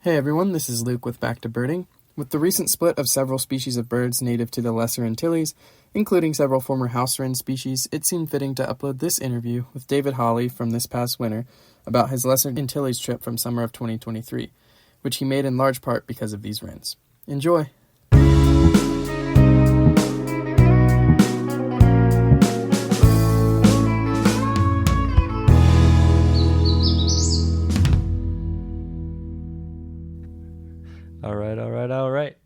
Hey everyone, this is Luke with Back to Birding. With the recent split of several species of birds native to the Lesser Antilles, including several former House Wren species, it seemed fitting to upload this interview with David Hollie from this past winter about his Lesser Antilles trip from summer of 2023, which he made in large part because of these wrens. Enjoy! All right.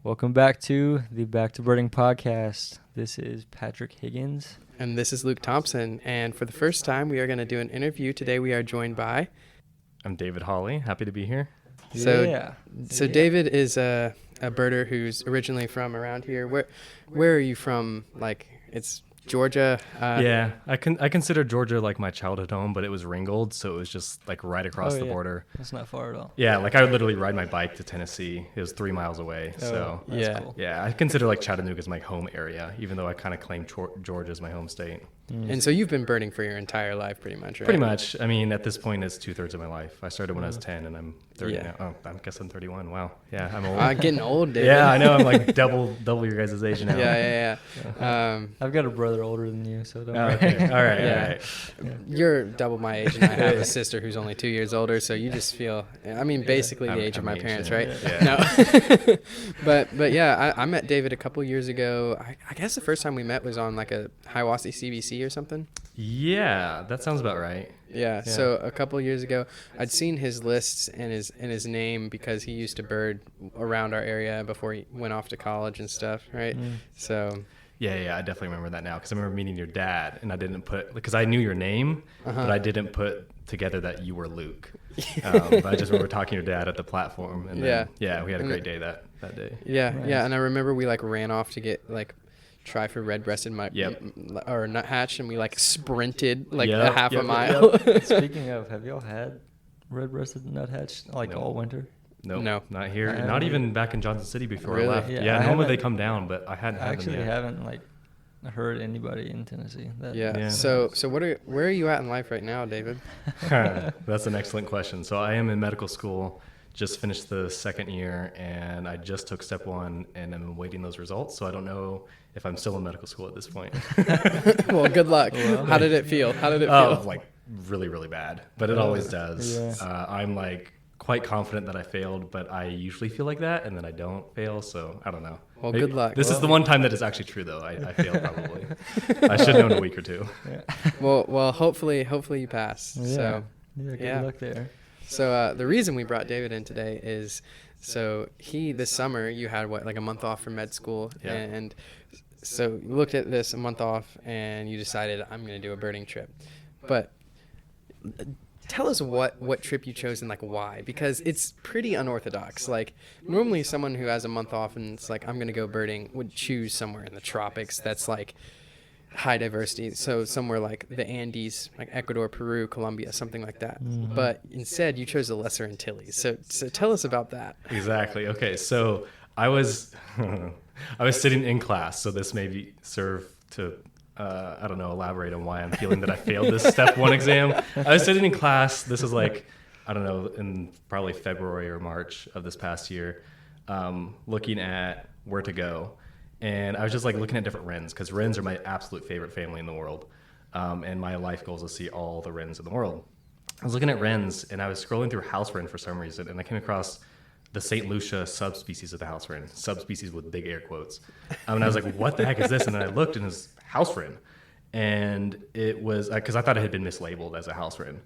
Welcome back to the Back to Birding podcast. This is Patrick Higgins. And this is Luke Thompson. And for the first time, we are going to do an interview. Today we are joined by... I'm David Hollie. Happy to be here. So David is a birder who's originally from around here. Where are you from? Like, it's Georgia? Yeah, I consider Georgia like my childhood home, but it was Ringgold, so it was just like right across the border. That's not far at all. Yeah, like I would literally ride my bike to Tennessee. It was 3 miles away. So that's cool. Yeah, I consider like Chattanooga as my home area, even though I kind of claim Georgia as my home state. And so you've been birding for your entire life, pretty much, right? Pretty much. I mean, at this point, it's 2/3 of my life. I started when I was 10, and I'm 30 now. Oh, I guess I'm 31. Wow. Yeah, I'm old. Getting old, David. Yeah, I know. I'm like double your guys' age now. Yeah. I've got a brother older than you, so don't worry. Okay. All right. Yeah. You're double my age, and I have a sister who's only 2 years older, so you just feel, I mean, basically the age of my parents, right? Yeah. No. but yeah, I met David a couple years ago. I guess the first time we met was on like a Hiawassee CBC or something. Yeah, that sounds about right. Yeah. So a couple years ago, I'd seen his lists and his name because he used to bird around our area before he went off to college and stuff, right? So... Yeah, I definitely remember that now because I remember meeting your dad and I didn't put, because I knew your name, but I didn't put together that you were Luke. But I just remember talking to your dad at the platform and then, we had a great day that day. Yeah, and I remember we like ran off to get like try for red-breasted or nuthatch, and we like sprinted like a half a mile. Speaking of, have y'all had red-breasted nuthatch like all winter? No, not here. Not even back in Johnson City before I left. Yeah, normally they come down, but I haven't like heard anybody in Tennessee. So where are you at in life right now, David? That's an excellent question. So I am in medical school. Just finished the second year, and I just took step one, and I'm awaiting those results. So I don't know if I'm still in medical school at this point. Well, good luck. Well, how did it feel? Like really, really bad. But it always does. Yeah. I'm like quite confident that I failed, but I usually feel like that, and then I don't fail. So I don't know. Well, good luck. This is the one time that is actually true, though. I failed probably. I should have known a week or two. Yeah. Well, hopefully you pass. Yeah. So good luck there. So the reason we brought David in today is this summer you had like a month off from med school, and so you looked at this a month off and you decided I'm going to do a birding trip. But tell us what trip you chose and like why, because it's pretty unorthodox. Like normally someone who has a month off and it's like I'm going to go birding would choose somewhere in the tropics that's like high diversity, so somewhere like the Andes, like Ecuador, Peru, Colombia, something like that. But instead you chose the Lesser Antilles, so tell us about that. Exactly. Okay, so I was sitting in class, so this may serve to I don't know, elaborate on why I'm feeling that I failed this step one exam. I was sitting in class, this is like, I don't know, in probably February or March of this past year, looking at where to go. And I was just like looking at different wrens, because wrens are my absolute favorite family in the world. And my life goal is to see all the wrens in the world. I was looking at wrens, and I was scrolling through House Wren for some reason, and I came across the St. Lucia subspecies of the House Wren, subspecies with big air quotes. And I was like, what the heck is this? And then I looked, and it was House Wren. And it was, because I thought it had been mislabeled as a House Wren,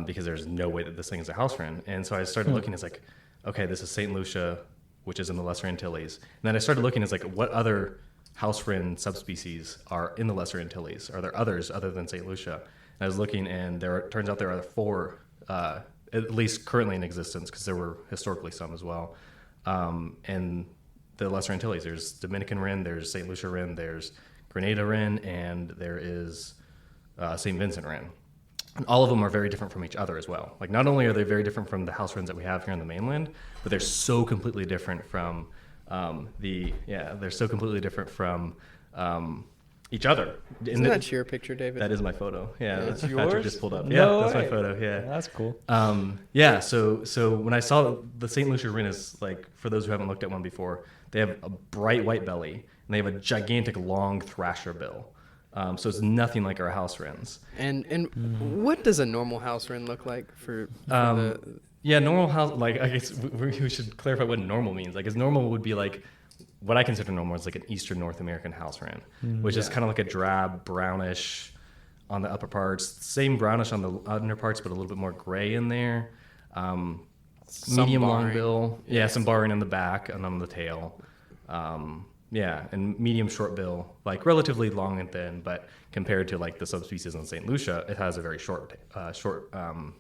because there's no way that this thing is a House Wren. And so I started looking, it's like, okay, this is St. Lucia, which is in the Lesser Antilles. And then I started looking, it's like, what other House Wren subspecies are in the Lesser Antilles? Are there others other than St. Lucia? And I was looking, and turns out there are 4, at least currently in existence, because there were historically some as well. In the Lesser Antilles, there's Dominican Wren, there's St. Lucia Wren, there's Grenada Wren, and there is St. Vincent Wren. And all of them are very different from each other as well. Like, not only are they very different from the house wrens that we have here on the mainland, but they're so completely different from each other. Isn't that your picture, David? That is my photo. Yeah, It's that's yours? Patrick just pulled up. No Yeah, that's way. my photo. Yeah. That's cool. Yeah, so when I saw the St. Lucia wren is, like, for those who haven't looked at one before, they have a bright white belly and they have a gigantic long thrasher bill. So it's nothing like our house wrens. And what does a normal house wren look like for the? Yeah, normal house, like, I guess we should clarify what normal means. Like, as normal would be like, what I consider normal is like an Eastern North American house wren, which is kind of like a drab brownish on the upper parts, same brownish on the under parts, but a little bit more gray in there. Medium long bill. Yeah, some barring in the back and on the tail. Yeah, and medium short bill, like relatively long and thin, but compared to like the subspecies in St. Lucia, it has a very short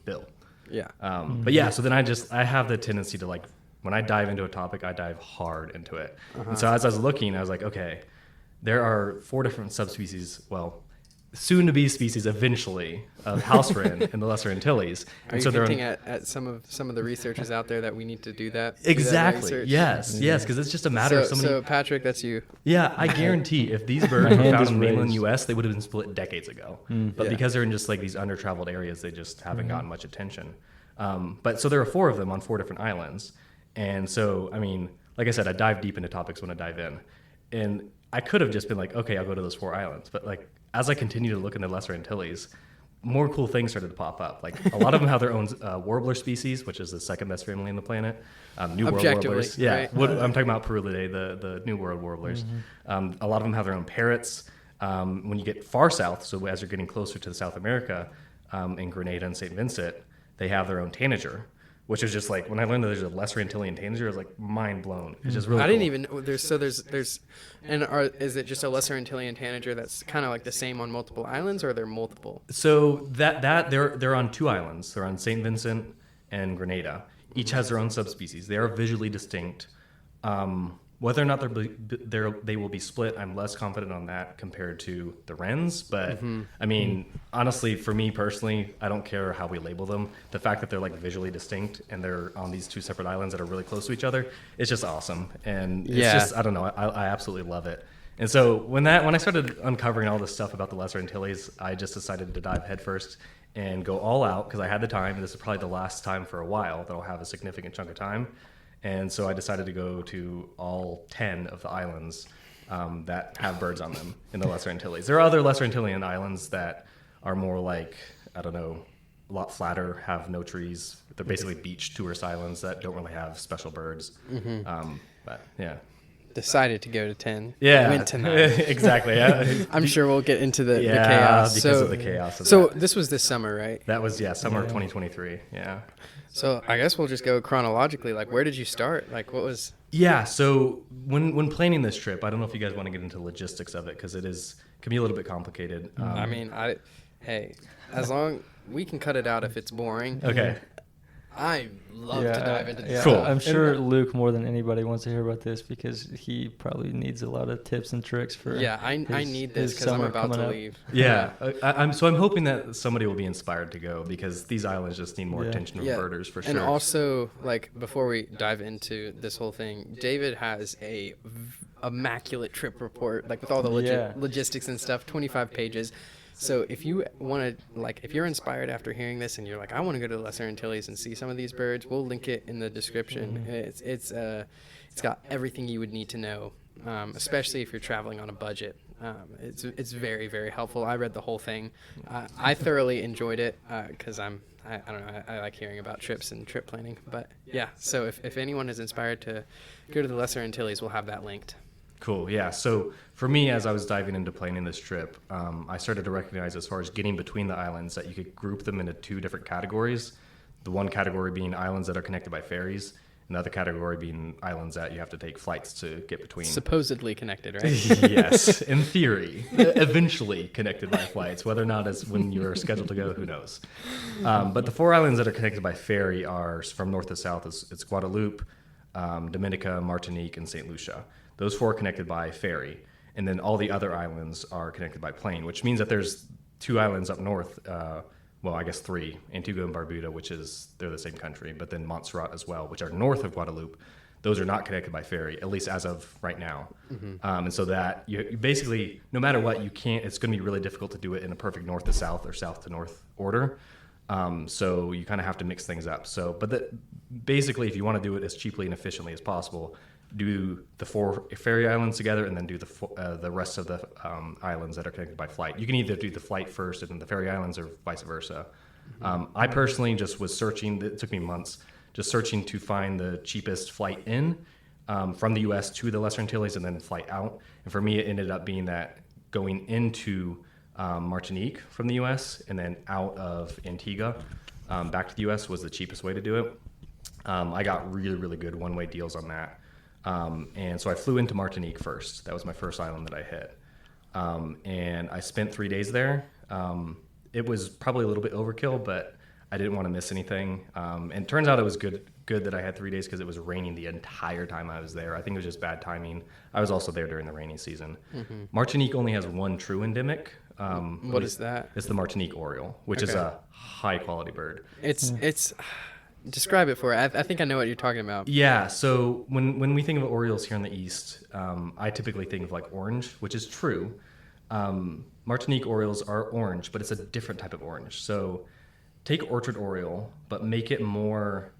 bill. Yeah. But yeah, so then I have the tendency to, like, when I dive into a topic, I dive hard into it. And so as I was looking, I was like, okay, there are 4 different subspecies, well, soon to be species eventually of house wren in the Lesser Antilles. Are you hinting at some of the researchers out there that we need to do that? Exactly. Yes, because it's just a matter of somebody. So Patrick, that's you. Yeah, I guarantee if these birds were found in mainland U.S., they would have been split decades ago. But because they're in just like these under-traveled areas, they just haven't gotten much attention. But so there are 4 of them on 4 different islands. And so, I mean, like I said, I dive deep into topics when I dive in. And I could have just been like, okay, I'll go to those 4 islands. But like, as I continue to look in the Lesser Antilles, more cool things started to pop up. Like, a lot of them have their own warbler species, which is the second best family in the planet. New World warblers. Yeah, right? I'm talking about Perulidae, the New World warblers. A lot of them have their own parrots. When you get far south, so as you're getting closer to South America, in Grenada and St. Vincent, they have their own tanager, which is just like, when I learned that there's a Lesser Antillean tanager, I was like mind blown. It's just really I cool. didn't even know there's is it just a Lesser Antillean tanager that's kind of like the same on multiple islands, or are there multiple? So that they're on 2 islands. They're on St. Vincent and Grenada. Each has their own subspecies. They are visually distinct. Whether or not they will be split, I'm less confident on that compared to the wrens. But I mean, honestly, for me personally, I don't care how we label them. The fact that they're like visually distinct and they're on these 2 separate islands that are really close to each other, it's just awesome. And it's just, I don't know, I absolutely love it. And so when I started uncovering all this stuff about the Lesser Antilles, I just decided to dive headfirst and go all out because I had the time. And this is probably the last time for a while that I'll have a significant chunk of time. And so I decided to go to all 10 of the islands that have birds on them in the Lesser Antilles. There are other Lesser Antillean islands that are more like, I don't know, a lot flatter, have no trees. They're basically beach tourist islands that don't really have special birds. But yeah. Decided to go to 10. Yeah. Went to 9. Exactly. Yeah. I'm sure we'll get into the chaos. Because of the chaos of so that. this was this summer, right? That was, summer of 2023. Yeah. So I guess we'll just go chronologically. Like, where did you start? Like, what was? Yeah. So when planning this trip, I don't know if you guys want to get into logistics of it because can be a little bit complicated. I mean, hey, as long we can cut it out if it's boring. Okay. I love to dive into this. Yeah, Cool. I'm sure Luke more than anybody wants to hear about this because he probably needs a lot of tips and tricks for. Yeah, I need this because I'm about to leave. Yeah, I'm hoping that somebody will be inspired to go because these islands just need more attention from birders for sure. And also, like, before we dive into this whole thing, David has a immaculate trip report, like with all the logistics and stuff, 25 pages. So if you want to, like, if you're inspired after hearing this and you're like, I want to go to the Lesser Antilles and see some of these birds, we'll link it in the description. It's got everything you would need to know, especially if you're traveling on a budget. It's very, very helpful. I read the whole thing. I thoroughly enjoyed it because I don't know, I like hearing about trips and trip planning. But yeah, so if anyone is inspired to go to the Lesser Antilles, we'll have that linked. Cool. Yeah. So for me, as I was diving into planning this trip, I started to recognize as far as getting between the islands that you could group them into 2 different categories. The one category being islands that are connected by ferries, and the other category being islands that you have to take flights to get between. Supposedly connected, right? Yes, in theory. Eventually connected by flights. Whether or not it's when you're scheduled to go, who knows. But the 4 islands that are connected by ferry are, from north to south, it's Guadeloupe, Dominica, Martinique, and St. Lucia. Those 4 are connected by ferry, and then all the other islands are connected by plane, which means that there's 2 islands up north, well, I guess 3, Antigua and Barbuda, they're the same country, but then Montserrat as well, which are north of Guadeloupe, those are not connected by ferry, at least as of right now. And so that you basically, no matter what, it's going to be really difficult to do it in a perfect north to south or south to north order. So you kind of have to mix things up. Basically, if you want to do it as cheaply and efficiently as possible, do the 4 ferry islands together and then do the rest of the islands that are connected by flight. You can either do the flight first and then the ferry islands, or vice versa. I personally just was searching. It took me months just searching to find the cheapest flight in from the U.S. to the Lesser Antilles and then flight out. And for me, it ended up being that going into Martinique from the U.S. and then out of Antigua back to the U.S. was the cheapest way to do it. I got really, really good one-way deals on that. And so I flew into Martinique first. That was my first island that I hit. And I spent 3 days there. It was probably a little bit overkill, but I didn't want to miss anything. And it turns out it was good that I had 3 days because it was raining the entire time I was there. I think it was just bad timing. I was also there during the rainy season. Martinique only has one true endemic. What is that? It's the Martinique oriole, which is a high-quality bird. It's describe it for it. I think I know what you're talking about. Yeah, so when we think of Orioles here in the East, I typically think of like orange, which is true. Martinique Orioles are orange, but it's a different type of orange. So take orchard Oriole, but make it more,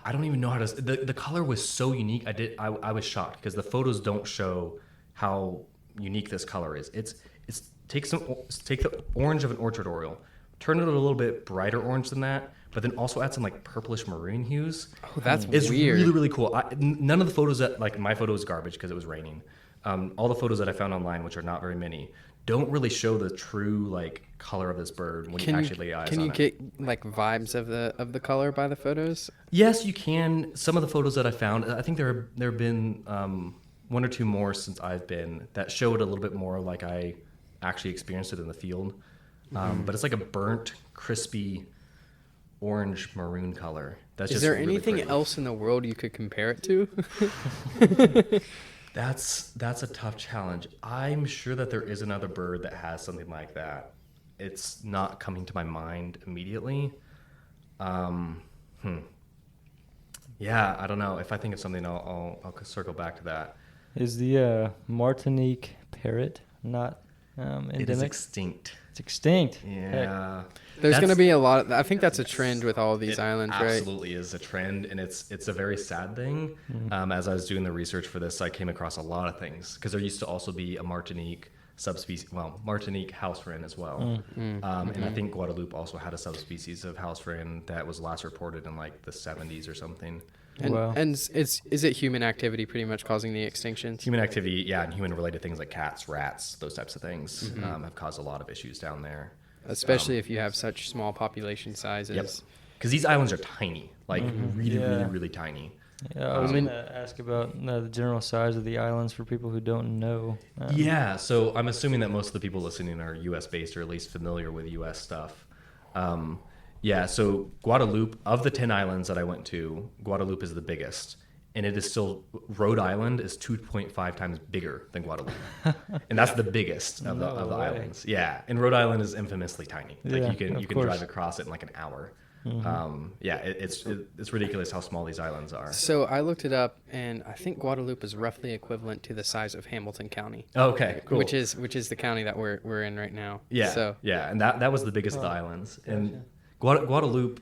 I don't even know how to, the color was so unique. I was shocked because the photos don't show how unique this color is. It's take the orange of an orchard Oriole, turn it a little bit brighter orange than that, but then also add some like purplish maroon hues. Oh, that's it's weird. Really, really cool. None of the photos that, like, my photo was garbage because it was raining. All the photos that I found online, which are not very many, don't really show the true like color of this bird when you actually lay eyes on it. Can you get like vibes of the color by the photos? Yes, you can. Some of the photos that I found, I think there have been one or two more since I've been that showed a little bit more like I actually experienced it in the field. But it's like a burnt, crispy orange maroon color. Is there anything else in the world you could compare it to? That's a tough challenge. I'm sure that there is another bird that has something like that. It's not coming to my mind immediately. Yeah, I don't know. If I think of something, I'll circle back to that. Is the Martinique parrot not endemic? It is extinct. It's extinct. Yeah. There's going to be a lot. I think that's a trend with all these islands, right? Absolutely is a trend, and it's a very sad thing. As I was doing the research for this, I came across a lot of things because there used to also be a Martinique subspecies, Martinique House Wren as well. And I think Guadeloupe also had a subspecies of House Wren that was last reported in like the 70s or something. And is it human activity pretty much causing the extinctions? Human activity, yeah, and human-related things like cats, rats, those types of things have caused a lot of issues down there. Especially if you have such small population sizes. Yep. Because these islands are tiny, like really, really, really tiny. Yeah, I was going to ask about the general size of the islands for people who don't know. Yeah, so I'm assuming that most of the people listening are U.S.-based or at least familiar with U.S. stuff. Yeah, so Guadeloupe, of the 10 islands that I went to, Guadeloupe is the biggest. And it is still, Rhode Island is 2.5 times bigger than Guadeloupe. And that's the biggest of the islands. Yeah, and Rhode Island is infamously tiny. Like you can drive across it in like an hour. Yeah, it's ridiculous how small these islands are. So I looked it up, and I think Guadeloupe is roughly equivalent to the size of Hamilton County. Okay, cool. Which is the county that we're in right now. Yeah, so. Yeah, and that was the biggest of the islands. Gotcha. And Guadeloupe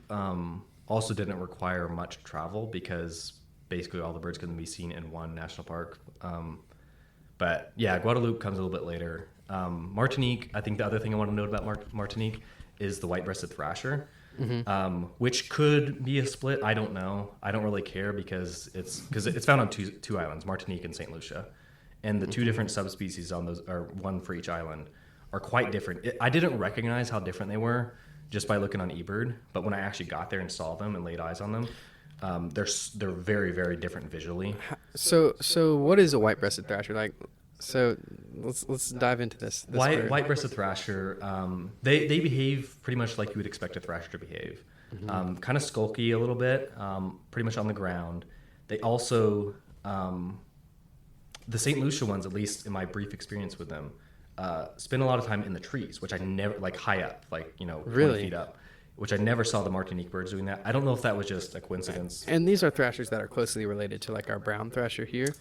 also didn't require much travel because basically all the birds can be seen in one national park. But yeah, Guadeloupe comes a little bit later. Martinique, I think the other thing I want to note about Martinique is the white-breasted thrasher, which could be a split. I don't know. I don't really care because it's found on two islands, Martinique and St. Lucia. And the two different subspecies on those, or one for each island, are quite different. I didn't recognize how different they were just by looking on eBird, but when I actually got there and saw them and laid eyes on them, they're very, very different visually. So what is a white-breasted thrasher like? So let's dive into this. White-breasted thrasher, they behave pretty much like you would expect a thrasher to behave. Kind of skulky a little bit, pretty much on the ground. They also, the St. Lucia ones, at least in my brief experience with them, spend a lot of time in the trees, which I never, like high up, like, 20 really? feet up. which I never saw the Martinique birds doing that. I don't know if that was just a coincidence. And these are thrashers that are closely related to like our brown thrasher here.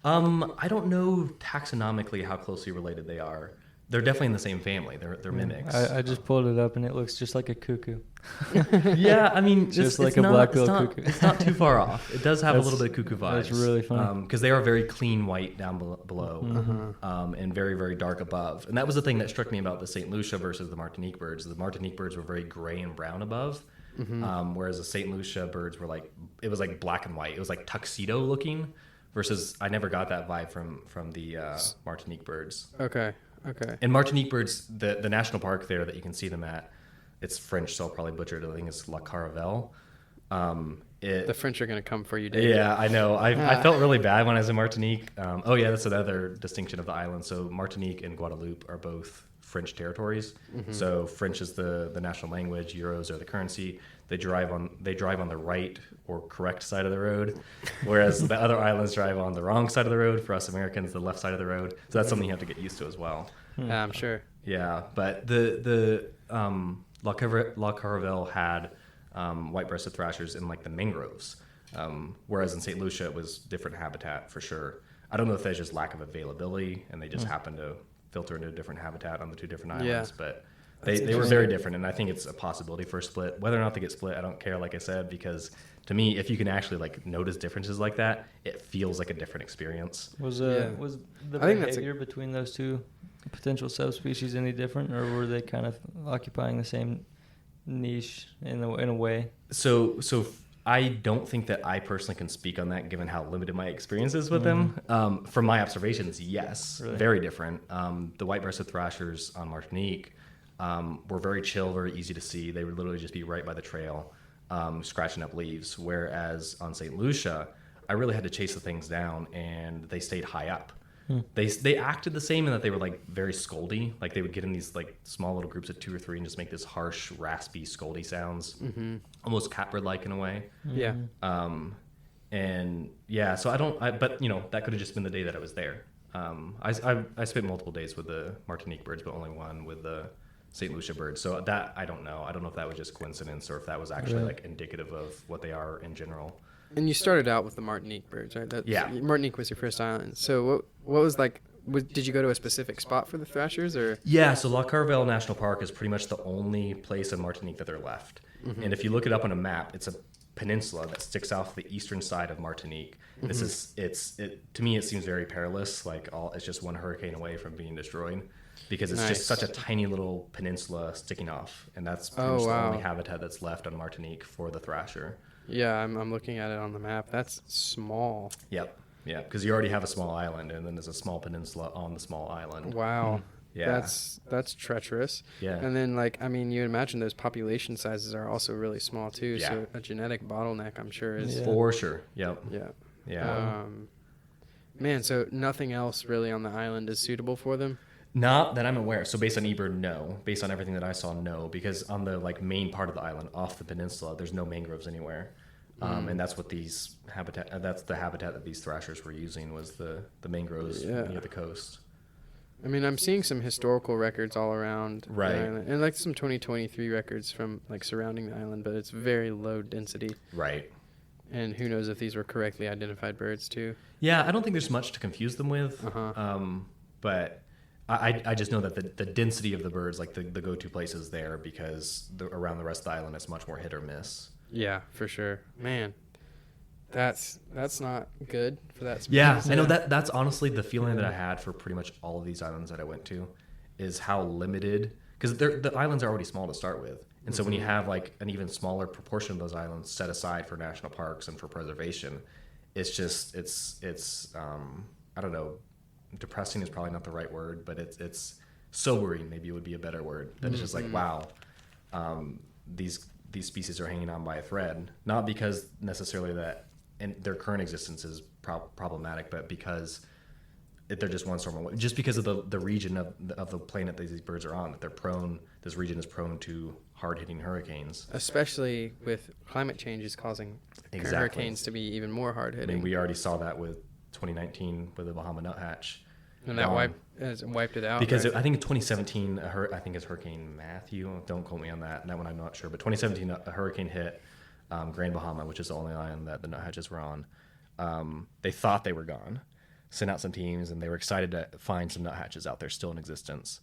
I don't know taxonomically how closely related they are. They're definitely in the same family. They're mimics. I just pulled it up and it looks just like a cuckoo. Yeah, I mean, just like a black-billed cuckoo. It's not too far off. It does have a little bit of cuckoo vibes. That's really funny. Because they are very clean white down below, and very, very dark above. And that was the thing that struck me about the St. Lucia versus the Martinique birds. The Martinique birds were very gray and brown above, whereas the St. Lucia birds were it was like black and white. It was like tuxedo looking, versus I never got that vibe from the Martinique birds. Okay. And Martinique birds, the national park there that you can see them at, it's French, so I'll probably butcher it. I think it's La Caravelle. The French are going to come for you, David. Yeah, I know. I felt really bad when I was in Martinique. Oh, yeah, that's another distinction of the island. So Martinique and Guadeloupe are both French territories. So French is the national language. Euros are the currency. They drive on the right or correct side of the road, whereas the other islands drive on the wrong side of the road. For us Americans, the left side of the road. So that's something you have to get used to as well. I'm sure. Yeah, but the La Caravelle had white-breasted thrashers in like the mangroves, whereas in St. Lucia it was different habitat for sure. I don't know if that's just lack of availability and they just happened to filter into a different habitat on the two different islands, but they were very different, and I think it's a possibility for a split. Whether or not they get split, I don't care, like I said, because to me, if you can actually like notice differences like that, it feels like a different experience. Was the behavior between those two potential subspecies any different, or were they kind of occupying the same niche in a way? So I don't think that I personally can speak on that, given how limited my experience is with them. From my observations, yes, really? Very different. The white-breasted thrashers on Martinique were very chill, very easy to see. They would literally just be right by the trail, scratching up leaves. Whereas on St. Lucia, I really had to chase the things down, and they stayed high up. They acted the same in that they were like very scoldy. Like they would get in these like small little groups of 2 or 3 and just make this harsh, raspy, scoldy sounds, almost catbird-like in a way. Yeah. And yeah, so but that could have just been the day that I was there. I spent multiple days with the Martinique birds, but only one with the St. Lucia birds. So that I don't know. I don't know if that was just coincidence or if that was actually like indicative of what they are in general. And you started out with the Martinique birds, right? Yeah. Martinique was your first island. So what was like? Did you go to a specific spot for the thrashers, or? Yeah. So La Caravelle National Park is pretty much the only place in Martinique that they're left. And if you look it up on a map, it's a peninsula that sticks off the eastern side of Martinique. To me, it seems very perilous. Like it's just one hurricane away from being destroyed, because it's just such a tiny little peninsula sticking off, and that's pretty much the only habitat that's left on Martinique for the thrasher. Yeah, I'm looking at it on the map. That's small. Yep. Yeah, because you already have a small island, and then there's a small peninsula on the small island. Wow. Yeah. That's treacherous. Yeah. And then you imagine those population sizes are also really small too. Yeah. So a genetic bottleneck, I'm sure, is for sure. Yep. Yeah. Yeah. Man, so nothing else really on the island is suitable for them? Not that I'm aware. So based on eBird, no. Based on everything that I saw, no. Because on the main part of the island, off the peninsula, there's no mangroves anywhere, and that's what that's the habitat that these thrashers were using, was the mangroves near the coast. I mean, I'm seeing some historical records all around right, the island, and like some 2023 records from surrounding the island, but it's very low density. Right. And who knows if these were correctly identified birds too? Yeah, I don't think there's much to confuse them with. But I just know that the density of the birds, like the go-to places there, because around the rest of the island it's much more hit or miss. Yeah, for sure. Man, that's not good for that species. Yeah, I know that's honestly the feeling that I had for pretty much all of these islands that I went to, is how limited, because the islands are already small to start with. And so when you have like an even smaller proportion of those islands set aside for national parks and for preservation, it's just I don't know, depressing is probably not the right word, but it's sobering, maybe it would be a better word. That it's just like, wow, these species are hanging on by a thread, not because necessarily that and their current existence is problematic, but because they're just one storm away, just because of the region of the planet that these birds are on, that this region is prone to hard-hitting hurricanes. Especially with climate change is causing hurricanes to be even more hard-hitting. I mean, we already saw that with 2019 with the Bahama nuthatch. And that wiped it out. Because I think in 2017, I think it's Hurricane Matthew. Don't quote me on that. That one I'm not sure. But 2017, a hurricane hit Grand Bahama, which is the only island that the nuthatches were on. They thought they were gone, sent out some teams, and they were excited to find some nuthatches out there still in existence.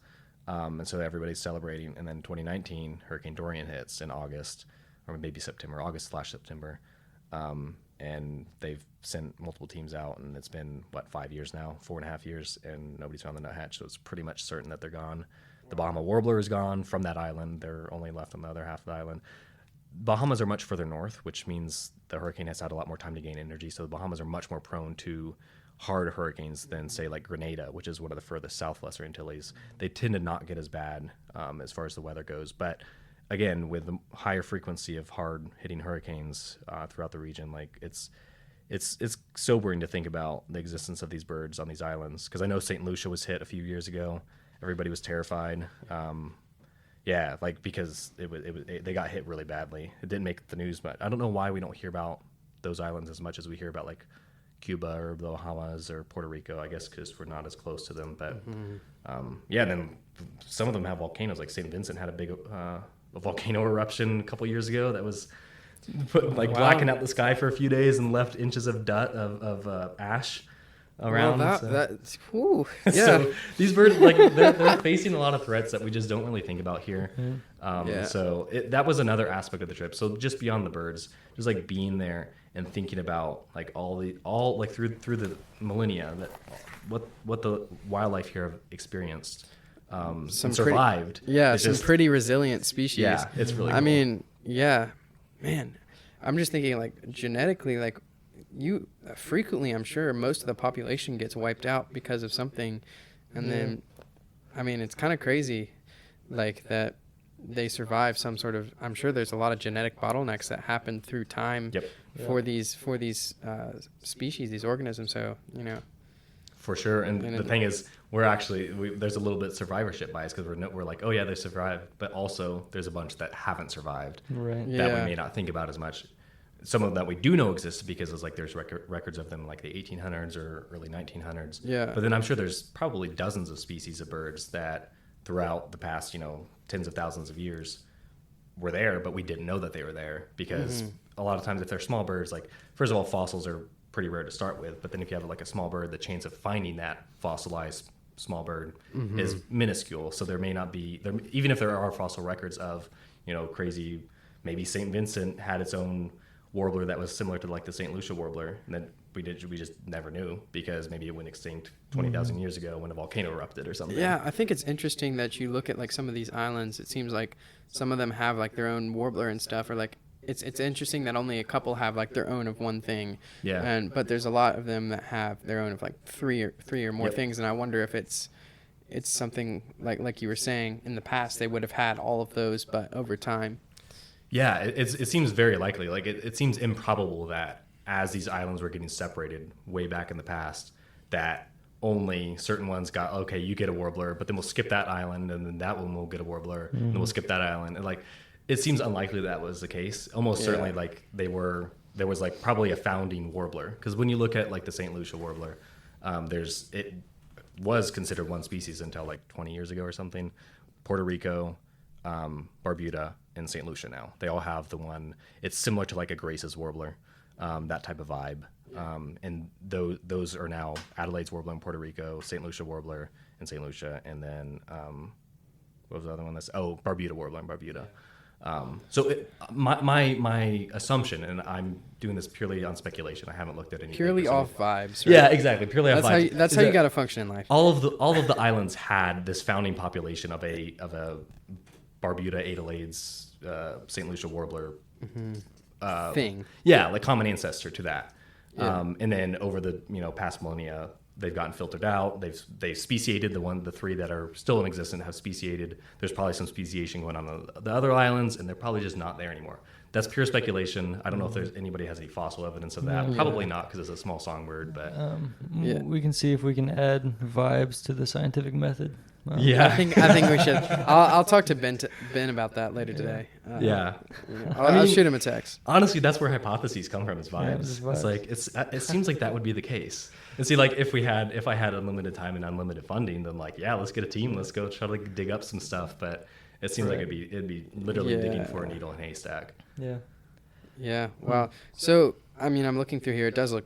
And so everybody's celebrating. And then 2019, Hurricane Dorian hits in August, or maybe September, August/September. And they've sent multiple teams out, and it's been, 5 years now, 4.5 years, and nobody's found the nuthatch, so it's pretty much certain that they're gone. The Bahama warbler is gone from that island. They're only left on the other half of the island. Bahamas are much further north, which means the hurricane has had a lot more time to gain energy, so the Bahamas are much more prone to hard hurricanes than, say, like Grenada, which is one of the furthest south Lesser Antilles. They tend to not get as bad as far as the weather goes, but again, with the higher frequency of hard-hitting hurricanes throughout the region, like it's sobering to think about the existence of these birds on these islands. Because I know St. Lucia was hit a few years ago. Everybody was terrified. Because they got hit really badly. It didn't make the news, but I don't know why we don't hear about those islands as much as we hear about like Cuba or the Bahamas or Puerto Rico. I guess because we're not as close to them. But then some of them have volcanoes. Like St. Vincent had a big a volcano eruption a couple years ago that was blacking out the sky for a few days and left inches of ash around. That's yeah. So these birds, they're facing a lot of threats that we just don't really think about here. So that was another aspect of the trip. So just beyond the birds, just like being there and thinking about like all through the millennia that what the wildlife here have experienced. Some survived. Some pretty resilient species. Yeah, it's really cool. I mean, yeah, man. I'm just thinking like genetically, like you frequently, I'm sure most of the population gets wiped out because of something. And then, I mean, it's kind of crazy like that they survive some sort of, I'm sure there's a lot of genetic bottlenecks that happen through time for these species, these organisms. So, For sure. And the thing is, there's a little bit of survivorship bias because we're like, oh yeah, they survived, but also there's a bunch that haven't survived that we may not think about as much. Some of them that we do know exists because there's records of them like the 1800s or early 1900s. Yeah. But then I'm sure there's probably dozens of species of birds that throughout the past, tens of thousands of years were there, but we didn't know that they were there because a lot of times if they're small birds, like first of all, fossils are pretty rare to start with, but then if you have like a small bird, the chance of finding that fossilized small bird is minuscule. So there may not be there, even if there are fossil records of crazy, maybe St. Vincent had its own warbler that was similar to like the St. Lucia warbler, and then we just never knew because maybe it went extinct 20,000 years ago when a volcano erupted or something. Yeah, I think it's interesting that you look at like some of these islands. It seems like some of them have like their own warbler and stuff, or like it's interesting that only a couple have like their own of one thing. Yeah. But there's a lot of them that have their own of like three or more things, and I wonder if it's something like you were saying in the past they would have had all of those, but over time. Yeah, it seems very likely. Like it seems improbable that as these islands were getting separated way back in the past, that only certain ones got, okay, you get a warbler, but then we'll skip that island, and then that one will get a warbler, and then we'll skip that island. And like, it seems unlikely that was the case. Almost certainly, like there was like probably a founding warbler, because when you look at like the St. Lucia warbler, it was considered one species until like 20 years ago or something. Puerto Rico, Barbuda, and St. Lucia now. They all have the one. It's similar to like a Grace's warbler, that type of vibe. And those are now Adelaide's warbler in Puerto Rico, St. Lucia warbler in St. Lucia, and then what was the other one? Barbuda warbler in Barbuda. My assumption, and I'm doing this purely on speculation. I haven't looked at any. Purely off vibes. Right? Yeah, exactly. Purely off vibes. That's how you got to function in life. All of the islands had this founding population of a Barbuda, Adelaide's, St. Lucia warbler thing. Yeah, like common ancestor to that. Yeah. And then over the past millennia, they've gotten filtered out. They've speciated. The three that are still in existence have speciated. There's probably some speciation going on the other islands, and they're probably just not there anymore. That's pure speculation. I don't know if anybody has any fossil evidence of that. Probably not, because it's a small songbird. But we can see if we can add vibes to the scientific method. Yeah. I think we should. I'll talk to Ben about that later today. Yeah. I'll shoot him a text. Honestly, that's where hypotheses come from. Is vibes. Yeah, it's like it seems like that would be the case. And see, like if I had unlimited time and unlimited funding, then like let's get a team. Let's go try to dig up some stuff. But it seems like it'd be literally digging for a needle in a haystack. Yeah. Yeah. Wow. So I mean, I'm looking through here. It does look.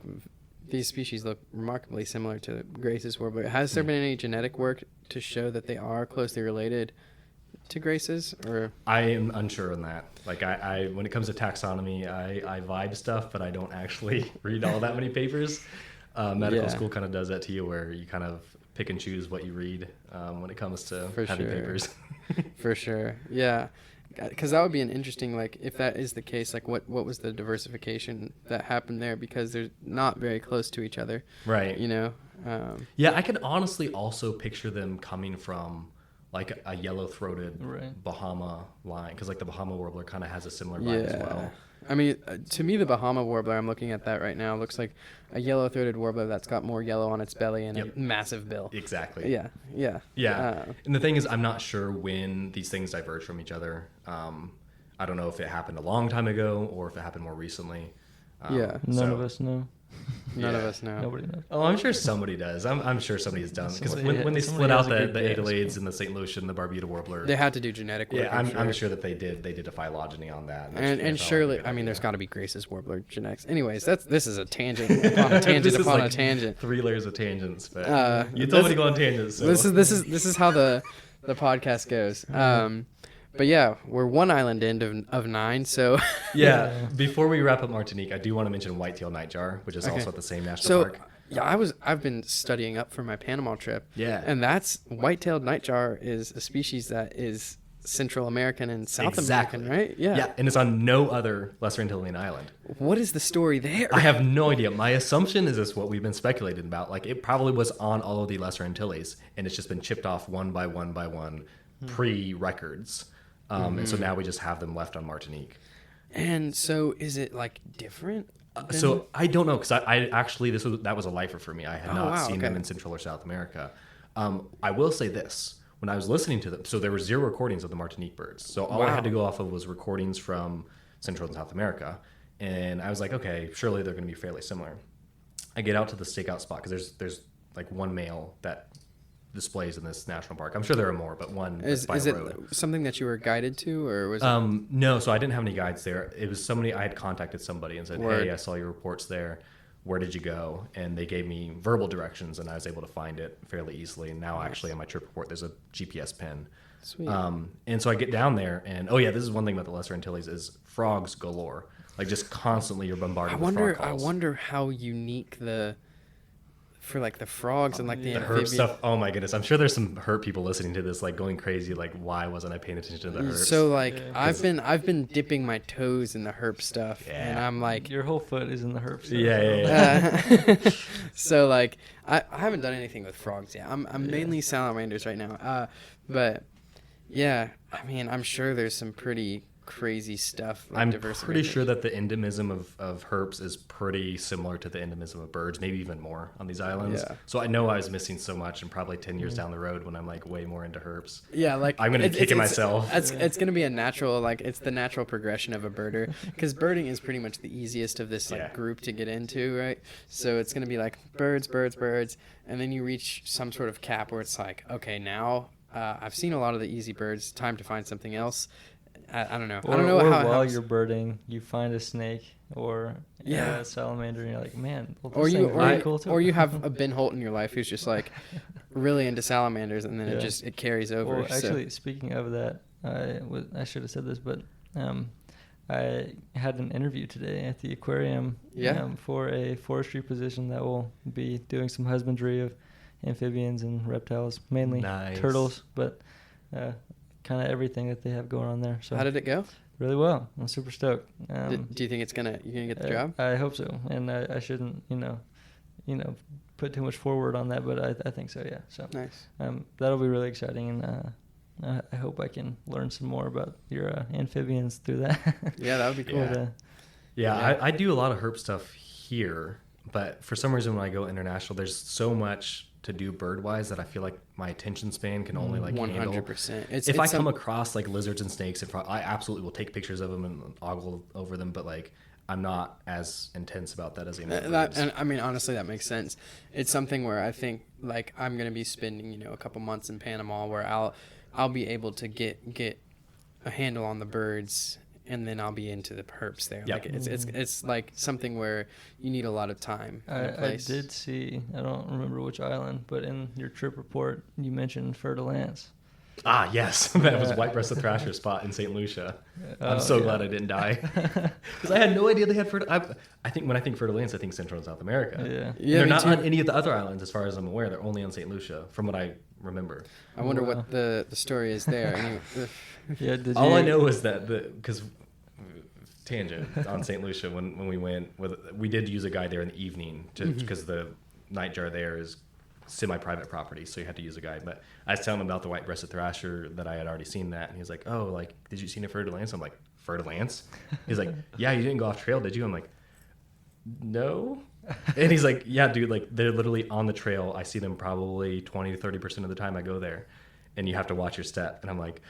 These species look remarkably similar to Grace's warbler. Has there been any genetic work to show that they are closely related to Grace's? Or I am unsure on that. Like I when it comes to taxonomy, I vibe stuff, but I don't actually read all that many papers. Medical school kind of does that to you, where you kind of pick and choose what you read when it comes to having papers. For sure. Yeah. Because that would be an interesting, like, if that is the case, like, what was the diversification that happened there? Because they're not very close to each other. Right. You know? Yeah, I could honestly also picture them coming from, like, a yellow-throated Bahama line. Because, like, the Bahama warbler kind of has a similar vibe as well. I mean, to me, the Bahama warbler, I'm looking at that right now, looks like a yellow-throated warbler that's got more yellow on its belly and a massive bill. Exactly. Yeah. And the thing is, I'm not sure when these things diverge from each other. I don't know if it happened a long time ago or if it happened more recently. None of us know. None of us know. Nobody knows. Oh, I'm sure somebody does. I'm sure somebody has done. Because when they split out the Adelaide and the St. Lucian, the Barbuda warbler, they had to do genetic work. Yeah, I'm sure that they did a phylogeny on that. And surely, I mean, there's got to be Grace's warbler genetics. Anyways, this is a tangent upon a tangent upon a tangent. 3 layers of tangents, but you told me to go on tangents. So. This is how the podcast goes. But yeah, we're one island end of 9, so... Yeah, before we wrap up Martinique, I do want to mention white-tailed nightjar, which is also at the same national park. Yeah, I've been studying up for my Panama trip. Yeah. And that's white-tailed nightjar is a species that is Central American and South American, right? Yeah. Yeah, and it's on no other Lesser Antillean island. What is the story there? I have no idea. My assumption is this what we've been speculating about. Like, it probably was on all of the Lesser Antilles, and it's just been chipped off one by one by one pre-records. And so now we just have them left on Martinique. And so is it like different? So I don't know, because I actually that was a lifer for me. I had not seen them in Central or South America. I will say this: when I was listening to them, so there were 0 recordings of the Martinique birds. So all I had to go off of was recordings from Central and South America, and I was like, okay, surely they're going to be fairly similar. I get out to the stakeout spot because there's like one male that displays in this national park. I'm sure there are more, but one is it road. Something that you were guided to, or was no, so I didn't have any guides there. It was somebody, I had contacted somebody and said, hey, I saw your reports there, where did you go? And they gave me verbal directions, and I was able to find it fairly easily. And now actually on my trip report there's a GPS pin. Sweet. And so I get down there, and this is one thing about the Lesser Antilles is frogs galore. Like, just constantly you're bombarded with frog calls. I wonder how unique for like the frogs and like the herp stuff. Oh my goodness, I'm sure there's some herp people listening to this like going crazy, like, why wasn't I paying attention to the herps? So like I've been dipping my toes in the herp stuff, and I'm like, your whole foot is in the herp stuff. Yeah. So like I haven't done anything with frogs yet. I'm mainly salamanders right now, but yeah, I mean, I'm sure there's some pretty crazy stuff. Like, I'm pretty sure that the endemism of herps is pretty similar to the endemism of birds, maybe even more on these islands. Yeah. So I know I was missing so much, and probably 10 years down the road when I'm like way more into herps. Yeah, like I'm gonna be kicking myself. It's gonna be a natural, like, it's the natural progression of a birder, because birding is pretty much the easiest of this group to get into, right? So it's gonna be like birds, and then you reach some sort of cap where it's like, okay, now I've seen a lot of the easy birds. Time to find something else. I don't know. I don't know while you're birding, you find a snake or a salamander, and you're like, man, well, cool too. Or you have a Ben Holt in your life who's just like really into salamanders, and then it carries over. Well, actually, speaking of that, I should have said this, but I had an interview today at the aquarium for a forestry position that will be doing some husbandry of amphibians and reptiles, mainly turtles, but kind of everything that they have going on there. So how did it go? Really well. I'm super stoked. Do you think you're gonna get the job? I hope so, and I shouldn't put too much forward on that, but I think so. Yeah. So nice. That'll be really exciting, and I hope I can learn some more about your amphibians through that. Yeah, that would be cool. I do a lot of herp stuff here, but for some reason when I go international, there's so much to do bird wise that I feel like my attention span can only like 100%. If I come across like lizards and snakes, I absolutely will take pictures of them and ogle over them, but like I'm not as intense about that as and I mean, honestly, that makes sense. It's something where I think like I'm gonna be spending a couple months in Panama where I'll be able to get a handle on the birds, and then I'll be into the herps there. Yep. Like it's like something where you need a lot of time. I did see, I don't remember which island, but in your trip report you mentioned fer-de-lance. Ah, yes. That was white-breasted thrasher spot in St. Lucia. I'm so glad I didn't die. Because I had no idea they had I think when I think fer-de-lance, I think Central and South America. Yeah. They're not on any of the other islands as far as I'm aware. They're only on St. Lucia from what I remember. I wonder what the story is there. Anyway, All I know is that because tangent on St. Lucia when we went, we did use a guide there in the evening because the nightjar there is semi-private property, so you had to use a guide. But I was telling him about the white-breasted thrasher that I had already seen that, and he was like, "Oh, like did you see a fer-de-lance?" I'm like, "Fer-de-lance?" He's like, "Yeah, you didn't go off trail, did you?" I'm like, "No." And he's like, "Yeah, dude, like they're literally on the trail. I see them probably 20 to 30% of the time I go there, and you have to watch your step." And I'm like,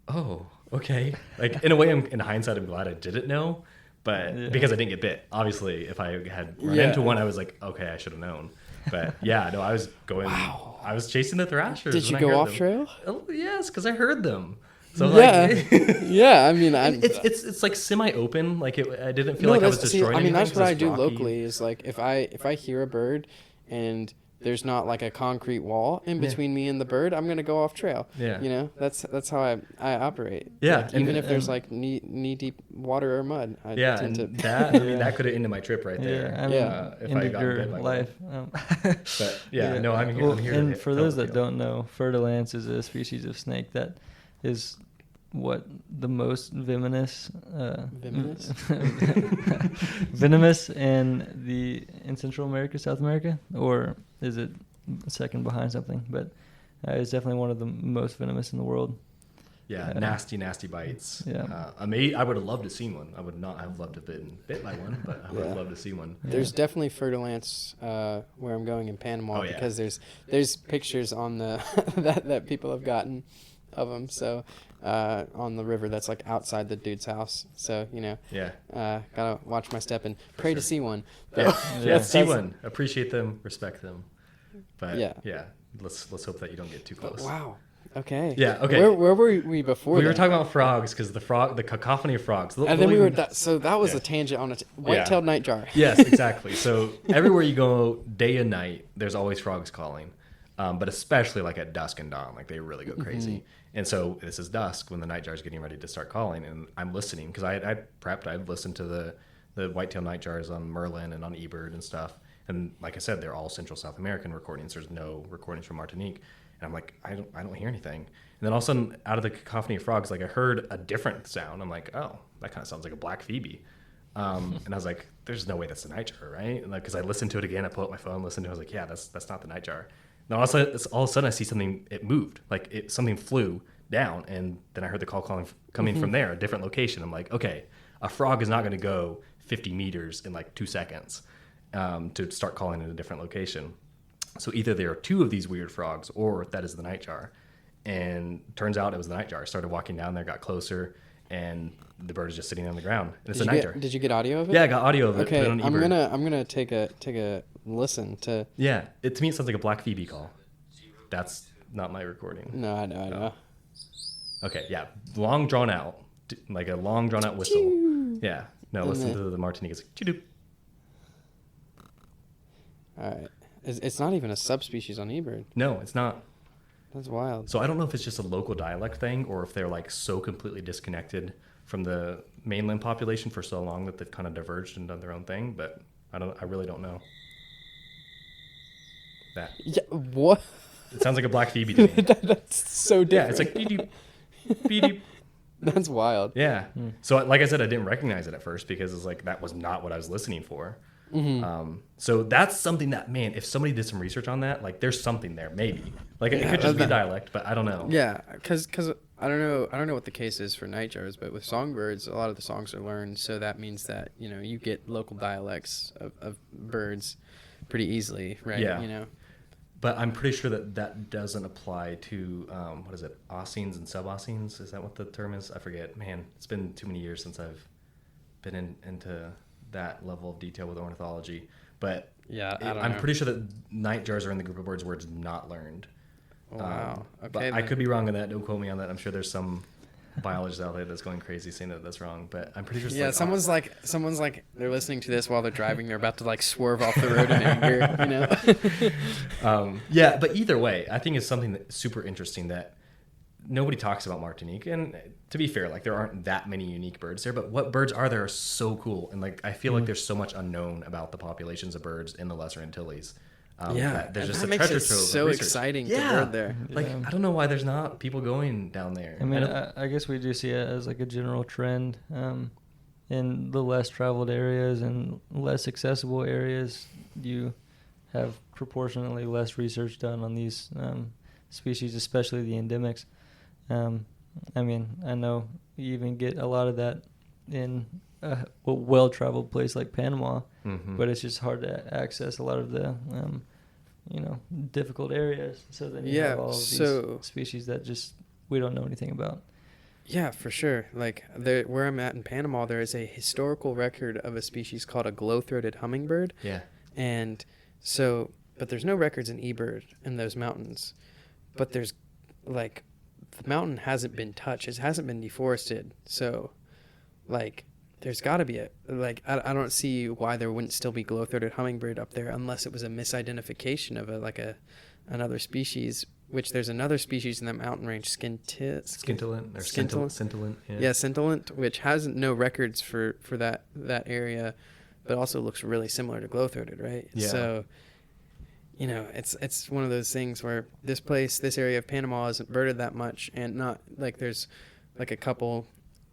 "Oh, okay." Like in a way, in hindsight, I'm glad I didn't know, but because I didn't get bit. Obviously, if I had run into one, I was like, "Okay, I should have known." But yeah, no, I was going. Wow. I was chasing the thrashers. Did you go off trail? Oh, yes, because I heard them. So yeah, yeah. I mean, it's like semi-open. Like I didn't feel like I was destroying. I mean, that's what I do locally. Is like if I hear a bird and there's not like a concrete wall in between me and the bird, I'm gonna go off trail. Yeah, that's how I operate. Yeah, like, even if there's like knee deep water or mud. I mean that could have ended my trip right there. If I got your life. But no, I'm here. Well, and for those that don't know, fer-de-lance is a species of snake that is the most venomous in Central America, South America, or is it second behind something? But it's definitely one of the most venomous in the world. Yeah, nasty bites. Yeah, I would have loved to see one. I would not have loved to been bit by one, but I would have loved to see one. There's definitely fer-de-lance where I'm going in Panama because there's pictures on the that people have gotten of them. So on the river that's like outside the dude's house. So gotta watch my step and pray to see one. See one. Appreciate them, respect them. But let's hope that you don't get too close. Wow. Okay. Yeah. Okay. Where were we before? We were talking about frogs because the cacophony of frogs. And then we were that was a tangent on a white-tailed nightjar. Yes, exactly. So everywhere you go, day and night, there's always frogs calling, but especially like at dusk and dawn, like they really go crazy. And so this is dusk when the nightjar is getting ready to start calling, and I'm listening because I prepped. I'd listened to the white-tailed nightjars on Merlin and on eBird and stuff. And like I said, they're all Central South American recordings. There's no recordings from Martinique. And I'm like, I don't hear anything. And then all of a sudden, out of the cacophony of frogs, like I heard a different sound. I'm like, oh, that kind of sounds like a black phoebe. And I was like, there's no way that's the nightjar, right? And like, because I listened to it again, I pulled up my phone, listened to it. I was like, yeah, that's not the nightjar. Now all of a sudden, I see something. It moved, like something flew down, and then I heard the call coming from there, a different location. I'm like, okay, a frog is not going to go 50 meters in like 2 seconds to start calling in a different location. So either there are two of these weird frogs, or that is the nightjar. And turns out it was the nightjar. I started walking down there, got closer, and the bird is just sitting on the ground. And it's a nightjar. Did you get audio of it? Yeah, I got audio of it. Okay, I'm gonna take a listen to. Yeah, to me it sounds like a black phoebe call. That's not my recording. No, I know. Okay, yeah, long drawn out, like a long drawn out whistle. Yeah, no, listen to the Martinique. It's like choo-doo. All right. It's not even a subspecies on eBird. No, it's not. That's wild. So I don't know if it's just a local dialect thing or if they're like so completely disconnected from the mainland population for so long that they've kind of diverged and done their own thing. But I really don't know. That. Yeah. What? It sounds like a black phoebe to me. That's so different. Yeah, it's like beep beep. That's wild. Yeah. So like I said, I didn't recognize it at first because it's like that was not what I was listening for. So that's something that, man, if somebody did some research on that, like there's something there, maybe. Like it could just be dialect, but I don't know. Yeah, because I don't know what the case is for nightjars, but with songbirds, a lot of the songs are learned, so that means that you get local dialects of birds pretty easily, right? Yeah. But I'm pretty sure that doesn't apply to, what is it, Aucenes and sub-Aucenes? Is that what the term is? I forget. Man, it's been too many years since I've been into that level of detail with ornithology. But yeah, I'm pretty sure that nightjars are in the group of birds where it's not learned. Wow. Okay. But I could be wrong on that. Don't quote me on that. I'm sure there's some biologist out there that's going crazy saying that that's wrong, but I'm pretty sure it's someone's like they're listening to this while they're driving, they're about to like swerve off the road in anger, yeah, but either way, I think it's something that's super interesting that nobody talks about Martinique. And to be fair, like there aren't that many unique birds there, but what birds are there are so cool. And like I feel like there's so much unknown about the populations of birds in the Lesser Antilles. There's just a treasure trove. So exciting to bird there. Like I don't know why there's not people going down there. I mean, I guess we do see it as like a general trend in the less traveled areas and less accessible areas. You have proportionately less research done on these species, especially the endemics. I mean, I know you even get a lot of that in a well-traveled place like Panama, but it's just hard to access a lot of the, difficult areas. So then you have all of these species that just we don't know anything about. Yeah, for sure. Like where I'm at in Panama, there is a historical record of a species called a glow-throated hummingbird. Yeah. And so, but there's no records in eBird in those mountains. But there's like, the mountain hasn't been touched. It hasn't been deforested. So, like, there's got to be I don't see why there wouldn't still be glow-throated hummingbird up there unless it was a misidentification of another species, which there's another species in that mountain range, scintillant. Yeah, scintillant, which has no records for that area, but also looks really similar to glow-throated, right? Yeah. So, it's one of those things where this area of Panama isn't birded that much, and not like there's like a couple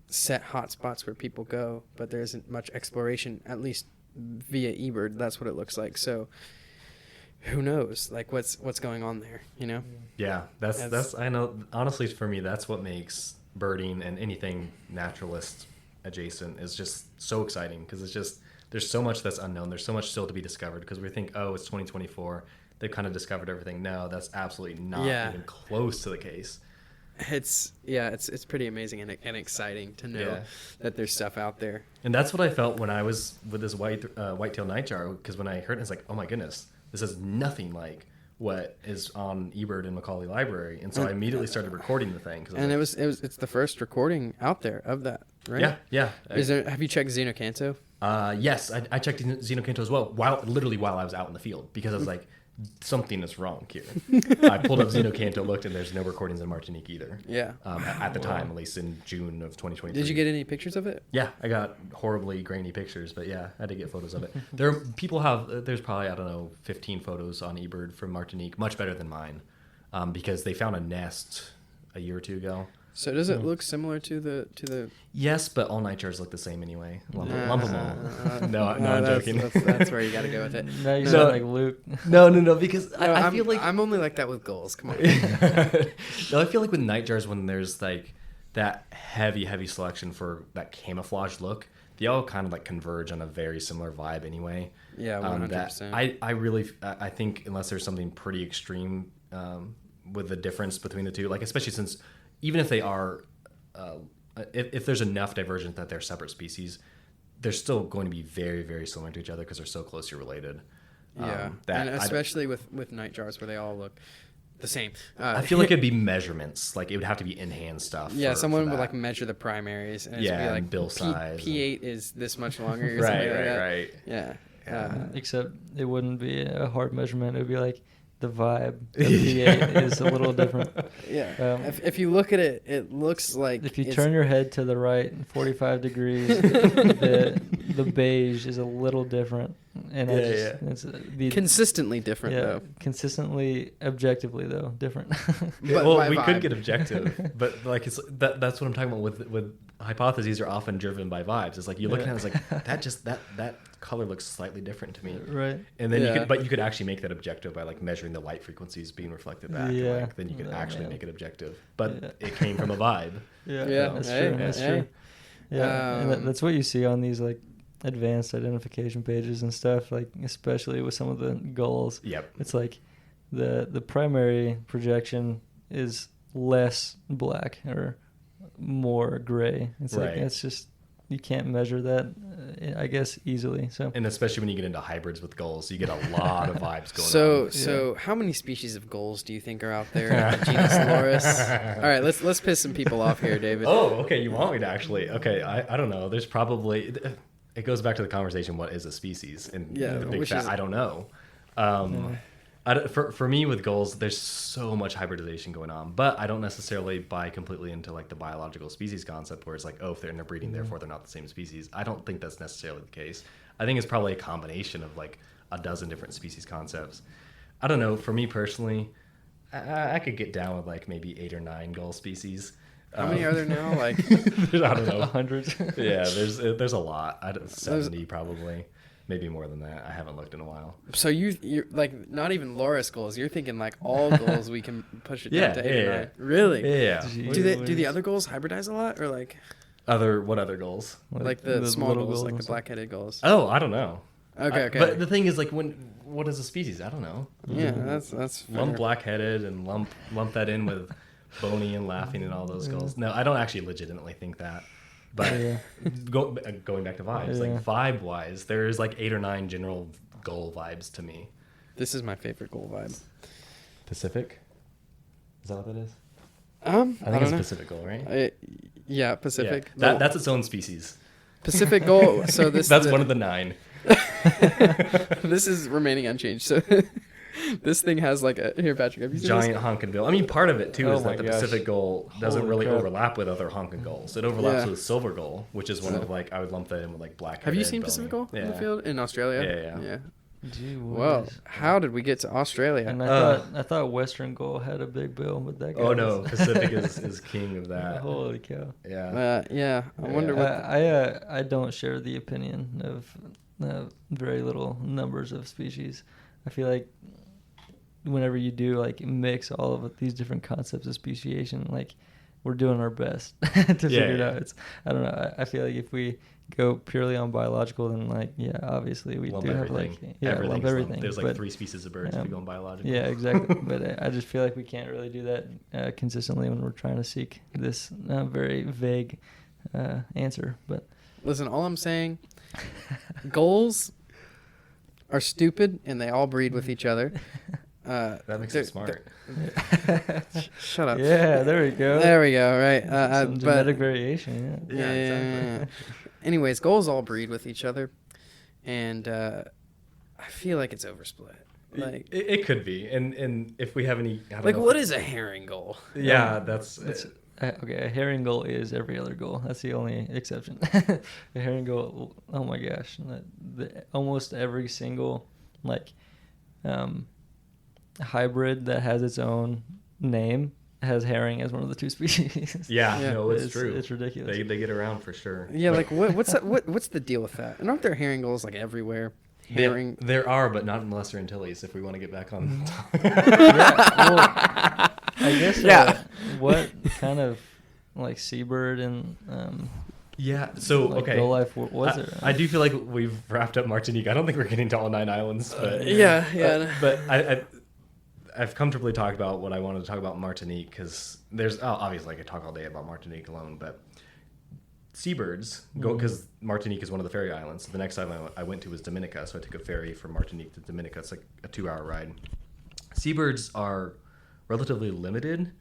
set hot spots where people go, but there isn't much exploration, at least via eBird. That's what it looks like. So who knows, like what's going on there, Yeah, that's I know, honestly, for me, that's what makes birding and anything naturalist adjacent is just so exciting, because it's just there's so much that's unknown. There's so much still to be discovered, because we think, oh, it's 2024, they've kind of discovered everything. No, that's absolutely not even close to the case. It's pretty amazing and exciting to know that there's stuff out there. And that's what I felt when I was with this white-tailed nightjar, because when I heard it, it's like, oh my goodness, this is nothing like what is on eBird in Macaulay Library. And so I immediately started recording the thing. And it's the first recording out there of that, right? Yeah. Have you checked Xenocanto? Yes, I checked Xenocanto as well, while I was out in the field, because I was like, something is wrong here. I pulled up Xenocanto, looked, and there's no recordings in Martinique either. Yeah. At the time, at least in June of 2023. Did you get any pictures of it? Yeah, I got horribly grainy pictures, but yeah, I did get photos of it. There's probably, I don't know, 15 photos on eBird from Martinique, much better than mine, because they found a nest a year or two ago. So does it look similar to the? Yes, but all nightjars look the same anyway. Lump them all. No, I'm joking. That's where you got to go with it. Now you sound like Luke. No, because I feel like I'm only like that with goals. Come on. No, I feel like with nightjars, when there's like that heavy selection for that camouflage look, they all kind of like converge on a very similar vibe anyway. Yeah, 100%. I think unless there's something pretty extreme with the difference between the two, like especially since even if they are, if there's enough divergence that they're separate species, they're still going to be very, very similar to each other because they're so closely related. Yeah, and especially with nightjars where they all look the same. I feel like it'd be measurements. Like it would have to be in-hand stuff. Yeah, someone would like measure the primaries. And it'd be like bill size. P8 is this much longer. Right. Yeah. Except it wouldn't be a hard measurement. It would be like the vibe of P8 is a little different. Yeah. If you look at it, it looks like if you turn your head to the right 45 degrees, the beige is a little different. And it's consistently different though. Consistently, objectively though, different. Well, we could get objective, but like that's what I'm talking about with hypotheses are often driven by vibes. It's like you're looking at it, it's like that color looks slightly different to me. Right. And then you could actually make that objective by like measuring the light frequencies being reflected back. Yeah. And like, then you could actually make it objective. But it came from a vibe. Yeah. That's true. That's true. Yeah. And that's what you see on these like advanced identification pages and stuff, like especially with some of the gulls. Yep. It's like the primary projection is less black or more gray. It's like it's just, you can't measure that, I guess, easily. So, and especially when you get into hybrids with gulls, you get a lot of vibes going on. So how many species of gulls do you think are out there in the genus Loris? All right, let's piss some people off here, David. Oh, okay. You want me to actually? Okay, I don't know. There's probably, it goes back to the conversation. What is a species? And the big fat, I don't know. For me with gulls, there's so much hybridization going on, but I don't necessarily buy completely into like the biological species concept where it's like, oh, if they're interbreeding, therefore they're not the same species. I don't think that's necessarily the case. I think it's probably a combination of like a dozen different species concepts. I don't know. For me personally, I could get down with like maybe 8 or 9 gull species. How many are there now? Like I don't know, hundreds. Yeah, there's a lot. 70 probably. Maybe more than that. I haven't looked in a while. So you're like not even Loris gulls. You're thinking like all gulls we can push it down to 8 or 9. Really? Yeah. Do the other gulls hybridize a lot or like? What other gulls? Like the small gulls, like the black-headed gulls. Oh, I don't know. Okay. But the thing is, like, what is a species? I don't know. Yeah, that's fair. Lump black-headed and lump that in with bony and laughing and all those gulls. No, I don't actually legitimately think that. But going back to vibes, like vibe-wise, there's like 8 or 9 general gull vibes to me. This is my favorite gull vibe. Pacific? Is that what that is? I think it's Pacific gull, right? Yeah, Pacific. Yeah. That's its own species. Pacific gull. So that's one of the 9. This is remaining unchanged. So this thing has like here, Patrick, have you seen giant honking bill? I mean, part of it too is that the Pacific gull doesn't really overlap with other honking gulls. It overlaps with silver gull, which is one of like, I would lump that in with like black. Have you seen Pacific gull in the field in Australia? Yeah. Gee, well, how did we get to Australia? And I thought Western gull had a big bill, but that guy. Oh no, Pacific is king of that. Holy cow! Yeah. I wonder what. I don't share the opinion of very little numbers of species. I feel like whenever you do like mix all of these different concepts of speciation, like we're doing our best to figure it out. I don't know. I feel like if we go purely on biological, then like obviously we lump do everything. Have like lump everything. There's like 3 species of birds if we go on biological. Yeah, exactly. But I just feel like we can't really do that consistently when we're trying to seek this very vague answer. But listen, all I'm saying, gulls are stupid and they all breed with each other. That makes it smart. Shut up. Yeah, there we go. There we go. Right. Some genetic variation. Yeah, exactly. Anyways, gulls all breed with each other, and I feel like it's oversplit. Like it could be, and if we have any, what is a herring gull? Yeah, that's. Okay, a herring gull is every other gull. That's the only exception. A herring gull, oh my gosh, almost every single hybrid that has its own name has herring as one of the 2 species. No, it's true. It's ridiculous. They get around for sure. Yeah, like what's the deal with that? And aren't there herring gulls like everywhere? Herring. There are, but not in the Lesser Antilles. If we want to get back on. I guess. What kind of like seabird and gull life was there? I do feel like we've wrapped up Martinique. I don't think we're getting to all 9 islands, but but I've comfortably talked about what I wanted to talk about in Martinique because there's obviously I could talk all day about Martinique alone, but seabirds go because Martinique is one of the ferry islands. So the next island I went to was Dominica, so I took a ferry from Martinique to Dominica. It's like a 2-hour ride. Seabirds are relatively limited,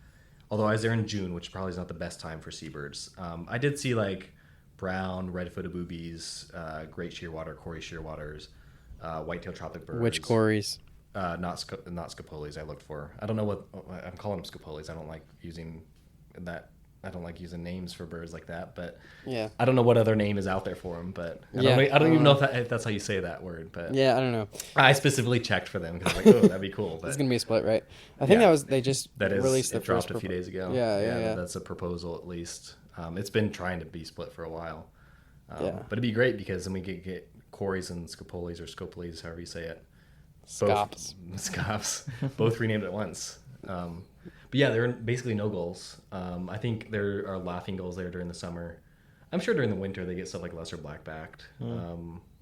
although I was there in June, which probably is not the best time for seabirds. I did see like brown, red-footed boobies, great shearwater, Cory shearwaters, white-tailed tropic birds. Which Corys? Not scopoles. I looked for. I don't know what I'm calling them scopoles. I don't like using that. I don't like using names for birds like that, but I don't know what other name is out there for them. But I don't even know if that's how you say that word. But I don't know. I specifically checked for them because I was like, oh, that'd be cool. But it's gonna be a split, right? I think they just released it dropped a few days ago. Yeah. That's a proposal at least. It's been trying to be split for a while. But it'd be great because then we could get Corys and scopoles or scopoles, however you say it. Scops. Both renamed at once. But yeah, there are basically no gulls. I think there are laughing gulls there during the summer. I'm sure during the winter they get stuff like lesser black-backed,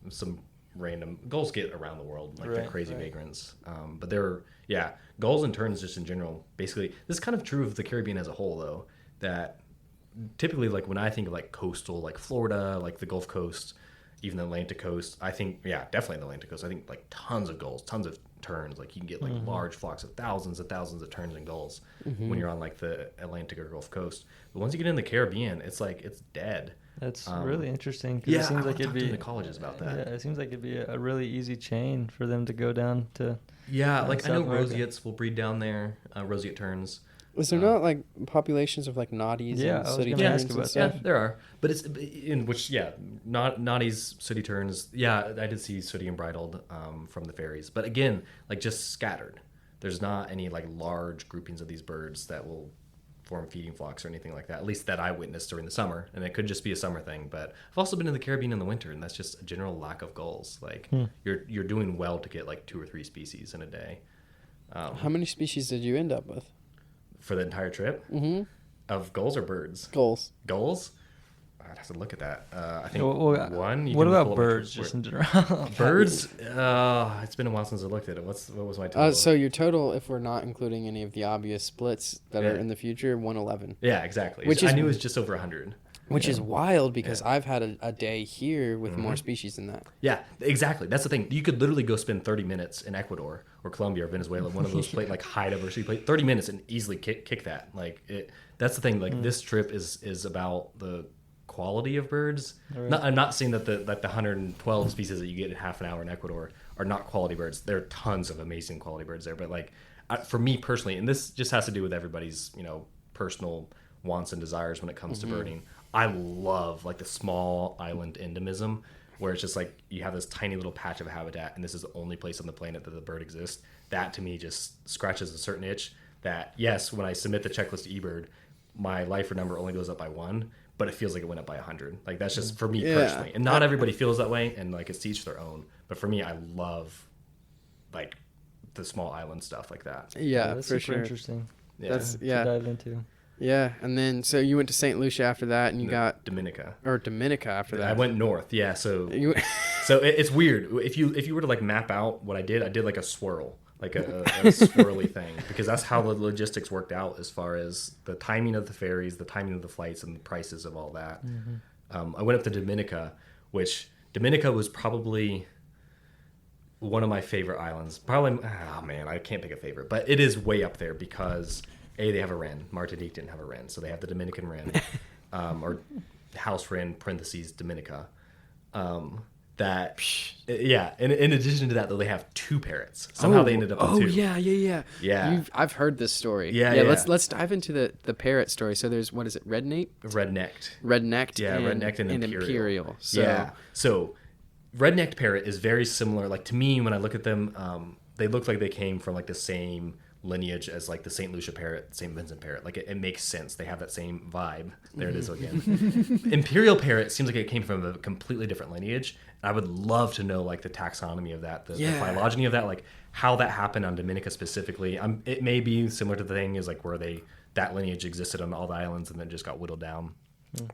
some random gulls get around the world, like Right, they're crazy right. vagrants. But gulls and terns just in general. Basically, this is kind of true of the Caribbean as a whole, though. That typically, like when I think of like coastal, like Florida, like the Gulf Coast, even the Atlantic coast, I think definitely the Atlantic coast. I think like tons of gulls, tons of terns. Like you can get like large flocks of thousands of terns and gulls when you're on like the Atlantic or Gulf Coast. But once you get in the Caribbean, it's like it's dead. That's really interesting. 'Cause Yeah, it seems I like it'd talked to be the colleges about that. Yeah, it seems like it'd be a really easy chain for them to go down to. Yeah, like I know South America. roseates will breed down there, roseate terns. Is there not like populations of like naughties Yeah, and I was sooty gonna terns ask and about stuff? Yeah, there are, but it's in which naughties, sooty terns. Yeah, I did see sooty and bridled from the ferries, but again, like just scattered. There's not any like large groupings of these birds that will form feeding flocks or anything like that. At least that I witnessed during the summer, and it could just be a summer thing. But I've also been in the Caribbean in the winter, and that's just a general lack of gulls. Like you're doing well to get like 2 or 3 species in a day. How many species did you end up with? For the entire trip of gulls or birds? Gulls. Gulls? I'd have to look at that. I think Well, one. You what can about pull up my birds, trip just report. in general? Birds? It's been a while since I looked at it. What was my total? So your total, if we're not including any of the obvious splits that are Yeah. in the future, 111. Yeah, exactly. Which I is- knew it was just over 100. Which is wild because I've had a day here with more species than that. Yeah, exactly. That's the thing. You could literally go spend 30 minutes in Ecuador or Colombia or Venezuela, one of those like high diversity places, 30 minutes and easily kick that. Like that's the thing. Like this trip is about the quality of birds. Right. I'm not saying that the 112 species that you get in half an hour in Ecuador are not quality birds. There are tons of amazing quality birds there. But like for me personally, and this just has to do with everybody's personal wants and desires when it comes to birding. I love like the small island endemism where it's just like you have this tiny little patch of habitat and this is the only place on the planet that the bird exists. That to me just scratches a certain itch that yes, when I submit the checklist to eBird, my lifer number only goes up by 1, but it feels like it went up by 100. Like that's just for me personally. And not everybody feels that way, and like it's to each their own. But for me, I love like the small island stuff like that. Yeah, that's for super sure. interesting. That's To yeah, dive into. yeah. And then so you went to St. Lucia after that, and you got Dominica. Dominica after that. I went north. Yeah, so You, it's weird. If you were to like map out what I did like a swirl, like a swirly thing, because that's how the logistics worked out as far as the timing of the ferries, the timing of the flights, and the prices of all that. I went up to Dominica, which Dominica was probably one of my favorite islands. Probably, oh man, I can't pick a favorite, but it is way up there because they have a wren. Martinique didn't have a wren, so they have the Dominican wren, or House Wren (parentheses Dominica). In addition to that, though, they have 2 parrots. Somehow they ended up with 2. Yeah. I've heard this story. Yeah. Let's dive into the parrot story. So there's what is it? Red-necked, Red-necked, and imperial. So red-necked parrot is very similar. Like to me, when I look at them, they look like they came from like the same lineage as like the St. Lucia parrot, St. Vincent parrot. Like it makes sense. They have that same vibe. There it is again. Imperial parrot seems like it came from a completely different lineage. I would love to know like the taxonomy of that, the phylogeny of that, like how that happened on Dominica specifically. It may be similar to the thing is like where that lineage existed on all the islands and then just got whittled down.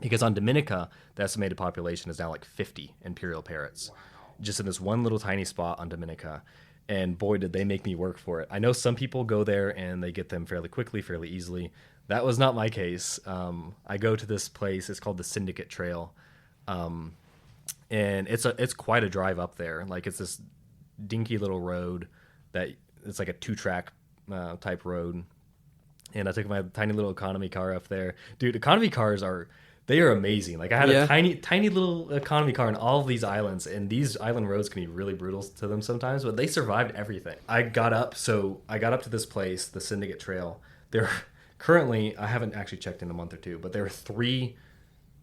Because on Dominica, the estimated population is now like 50 imperial parrots, just in this one little tiny spot on Dominica. And boy, did they make me work for it. I know some people go there and they get them fairly quickly, fairly easily. That was not my case. I go to this place. It's called the Syndicate Trail. And it's quite a drive up there. Like it's this dinky little road that it's like a 2-track type road. And I took my tiny little economy car up there. Dude, economy cars they are amazing. Like I had a tiny little economy car on all of these islands, and these island roads can be really brutal to them sometimes, but they survived everything. I got up to this place, the Syndicate Trail. There currently, I haven't actually checked in a month or 2, but there are 3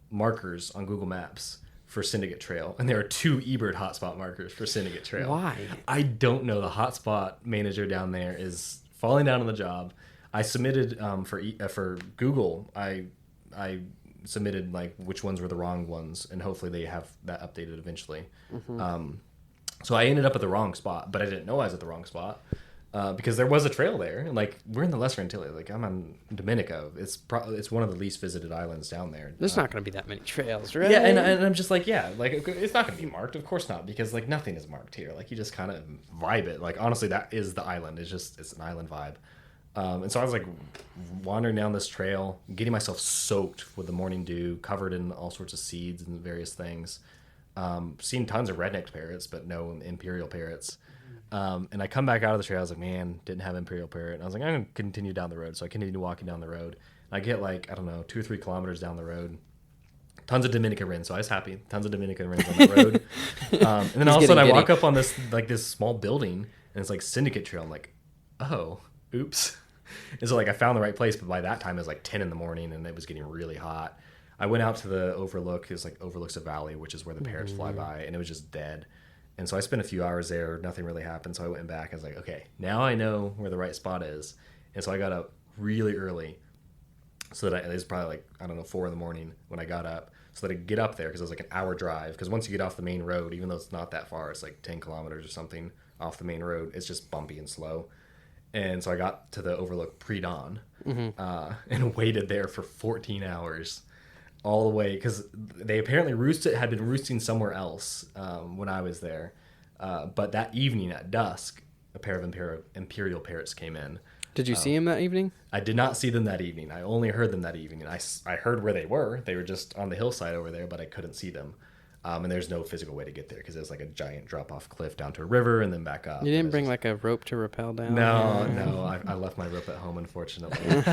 markers on Google Maps for Syndicate Trail, and there are 2 eBird hotspot markers for Syndicate Trail. Why? I don't know. The hotspot manager down there is falling down on the job. I submitted for Google. I submitted like which ones were the wrong ones, and hopefully they have that updated eventually. So I ended up at the wrong spot, but I didn't know I was at the wrong spot. because there was a trail there, and like we're in the Lesser Antilles, like I'm on Dominica. It's one of the least visited islands down there. There's not going to be that many trails, right? Yeah, and I'm just like, yeah, like it's not going to be marked, of course not, because like nothing is marked here. Like you just kind of vibe it. Like honestly, that is the island. It's an island vibe. And so I was like wandering down this trail, getting myself soaked with the morning dew, covered in all sorts of seeds and various things. Seen tons of redneck parrots, but no imperial parrots. And I come back out of the trail. I was like, man, didn't have imperial parrot. And I was like, I'm going to continue down the road. So I continued walking down the road. And I get like, I don't know, 2 or 3 kilometers down the road. Tons of Dominican wrens. So I was happy. Tons of Dominican wrens on the road. And then all of a sudden I walk up on this small building, and it's like Syndicate Trail. I'm like, oh, oops. And so like I found the right place, but by that time it was like 10 in the morning and it was getting really hot. I went out to the overlook. It overlooks a valley, which is where the parrots fly by, and it was just dead. And so I spent a few hours there. Nothing really happened. So I went back. I was like, okay, now I know where the right spot is. And so I got up really early, so that it was probably like, I don't know, 4 in the morning when I got up, so that I could get up there, because it was like an hour drive. Because once you get off the main road, even though it's not that far, it's like 10 kilometers or something off the main road, it's just bumpy and slow. And so I got to the overlook pre-dawn, and waited there for 14 hours. All the way, because they apparently had been roosting somewhere else when I was there. But that evening at dusk, a pair of imperial parrots came in. Did you see them that evening? I did not see them that evening. I only heard them that evening. I heard where they were. They were just on the hillside over there, but I couldn't see them. And there's no physical way to get there, because there's like a giant drop-off cliff down to a river and then back up. You didn't bring like a rope to rappel down? No. I left my rope at home, unfortunately.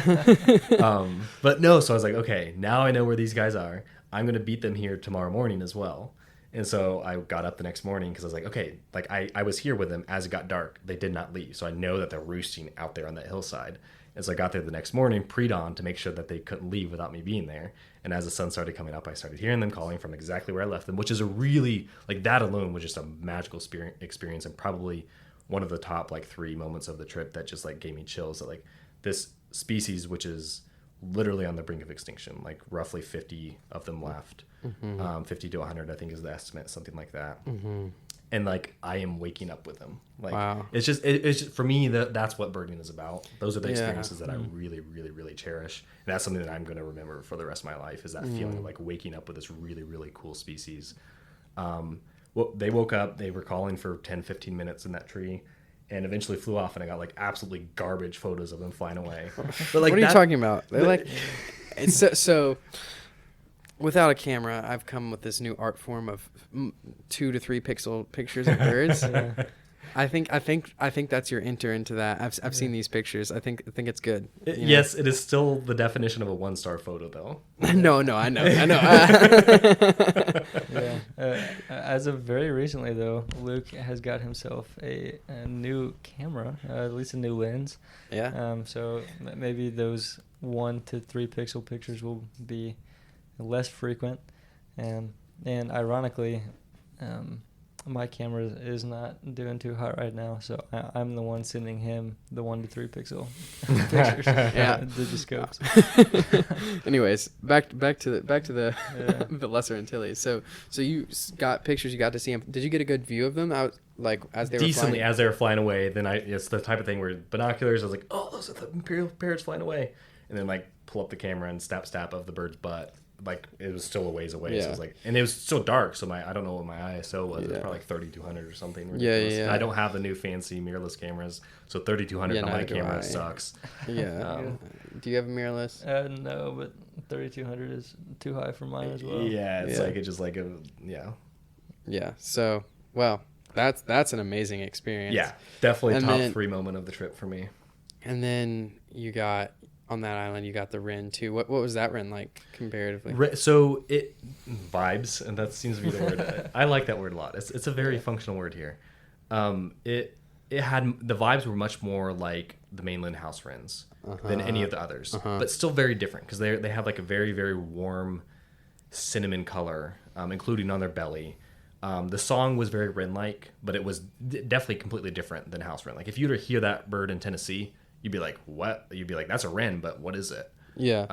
But no, so I was like, okay, now I know where these guys are. I'm going to beat them here tomorrow morning as well. And so I got up the next morning, because I was like, okay, like I was here with them as it got dark. They did not leave. So I know that they're roosting out there on that hillside. And so I got there the next morning, pre-dawn, to make sure that they couldn't leave without me being there. And as the sun started coming up, I started hearing them calling from exactly where I left them, which is a really, like, that alone was just a magical experience, and probably one of the top, like, 3 moments of the trip that just, like, gave me chills. That, like, this species, which is literally on the brink of extinction, like, roughly 50 of them left. 50 to 100, I think, is the estimate, something like that. And like I am waking up with them. Like wow. It's just for me that's what birding is about. Those are the experiences that I really, really, really cherish. And that's something that I'm going to remember for the rest of my life, is that feeling of like waking up with this really, really cool species. Well, they woke up, they were calling for 10, 15 minutes in that tree, and eventually flew off, and I got like absolutely garbage photos of them flying away. But like, what are you talking about? They're like, so without a camera, I've come with this new art form of 2 to 3 pixel pictures of birds. I think that's your enter into that. I've seen these pictures. I think it's good. Yes, it is still the definition of a 1-star photo, though. No, I know. As of very recently, though, Luke has got himself a new camera, at least a new lens. Yeah. So maybe those 1 to 3 pixel pictures will be less frequent, and ironically, my camera is not doing too hot right now, so I'm the one sending him the 1 to 3 pixel pictures. The scopes. Anyways, back to the the Lesser Antilles. So you got pictures. You got to see them. Did you get a good view of them out, like as they were decently flying? As they were flying away? Then it's the type of thing where binoculars. I was like, oh, those are the imperial parrots flying away, and then like pull up the camera and snap of the bird's butt. Like it was still a ways away, so it was like, and it was so dark, so I don't know what my ISO was. It was probably like 3200 or something ridiculous. Yeah. I don't have the new fancy mirrorless cameras, so 3200 on my camera sucks. Do you have a mirrorless? No, but 3200 is too high for mine as well. Like it's just like So that's an amazing experience. Yeah, definitely top 3 moment of the trip for me. And then you got, on that island, you got the wren too. What was that wren like comparatively? So it vibes, and that seems to be the word. I like that word a lot. It's a very functional word here. It had, the vibes were much more like the mainland house wrens than any of the others, but still very different, because they have like a very, very warm cinnamon color, including on their belly. The song was very wren-like, but it was definitely completely different than house wren. Like if you were to hear that bird in Tennessee, you'd be like, what? You'd be like, that's a wren, but what is it? Yeah.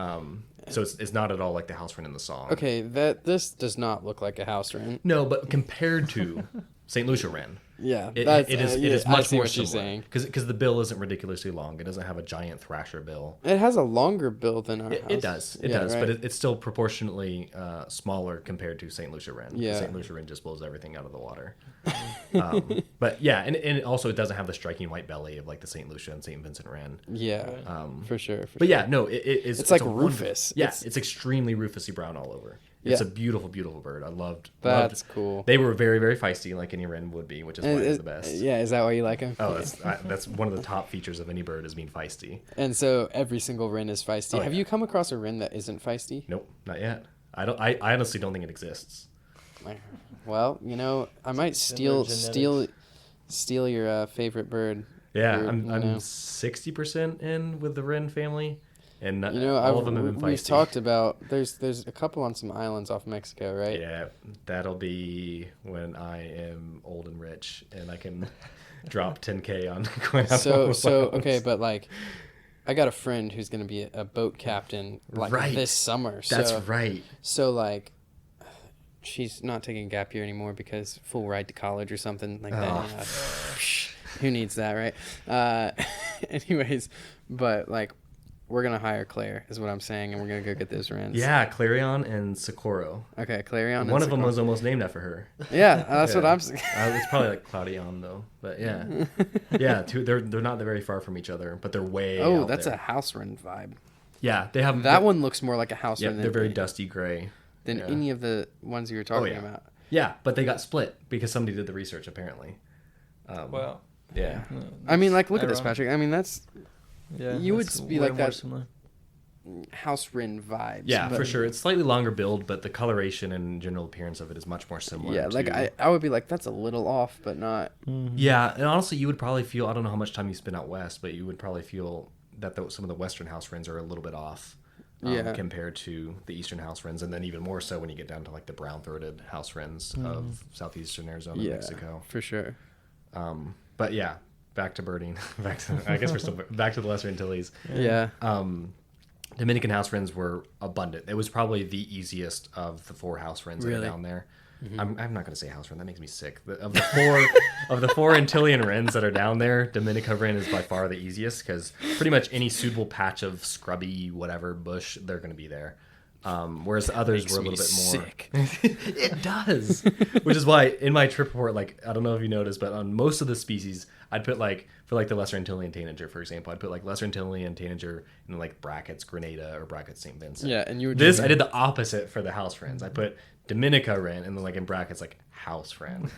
So it's not at all like the house wren in the song. Okay, this does not look like a house wren. No, but compared to St. Lucia wren. Yeah, It is much more similar. similar because the bill isn't ridiculously long. It doesn't have a giant thrasher bill. It has a longer bill than our house. It does, right. But it's still proportionately smaller compared to St. Lucia wren. Yeah, St. Lucia wren just blows everything out of the water. But yeah, and it also doesn't have the striking white belly of like the St. Lucia and St. Vincent wren. Yeah, for sure. But yeah, no, it's like rufous. It's extremely rufusy brown all over. It's a beautiful, beautiful bird. I loved. That's cool. They were very, very feisty, like any wren would be, which is why it's the best. Yeah, is that why you like them? Oh, that's one of the top features of any bird is being feisty. And so every single wren is feisty. Have you come across a wren that isn't feisty? Nope, not yet. I honestly don't think it exists. Well, I might steal your favorite bird. Yeah, I'm 60% in with the wren family. And all of them have been feisty. We've talked about there's a couple on some islands off Mexico, right? Yeah, that'll be when I am old and rich and I can drop 10K on going out. So okay, but like, I got a friend who's gonna be a boat captain this summer. That's right. So like, she's not taking a gap year anymore because full ride to college or something like that. Who needs that, right? Anyways, but like, we're going to hire Claire, is what I'm saying, and we're going to go get those wrens. Yeah, Clarion and Socorro. Okay, Clarion and One of them was almost named after her. Yeah, that's what I'm saying. It's probably like Claudion, though. But yeah. Yeah, they're not very far from each other, but they're way out that's there. a house wren vibe. Yeah, they have... That one looks more like a house wren. Yeah, they're very dusty gray. Than any of the ones you were talking about. Yeah, but they got split because somebody did the research, apparently. Well... Yeah. I mean, like, look at this, Patrick. I mean, that's... Yeah, you would be like that similar. house wren vibes. Yeah, for sure. It's slightly longer build, but the coloration and general appearance of it is much more similar. Yeah, like I would be like, that's a little off, but not. Mm-hmm. Yeah, and honestly, you would probably feel, I don't know how much time you spend out west, but you would probably feel that some of the western house wrens are a little bit off compared to the eastern house wrens, and then even more so when you get down to like the brown-throated house wrens of southeastern Arizona and Mexico. For sure. But yeah, back to birding. I guess we're still back to the Lesser Antilles. Yeah. Dominican house wrens were abundant. It was probably the easiest of the 4 house wrens that are down there. Mm-hmm. I'm not going to say house wren. That makes me sick. Of the four Antillean wrens that are down there, Dominica wren is by far the easiest because pretty much any suitable patch of scrubby whatever bush, they're going to be there. Whereas the others were a little bit more sick. It does. Which is why in my trip report, like, I don't know if you noticed, but on most of the species, I'd put like, for like the Lesser Antillean tanager, for example, I'd put like Lesser Antillean tanager in like brackets Grenada or brackets St. Vincent. Yeah, and you would I did the opposite for the house wrens. I put Dominica wren and then like in brackets like house wren.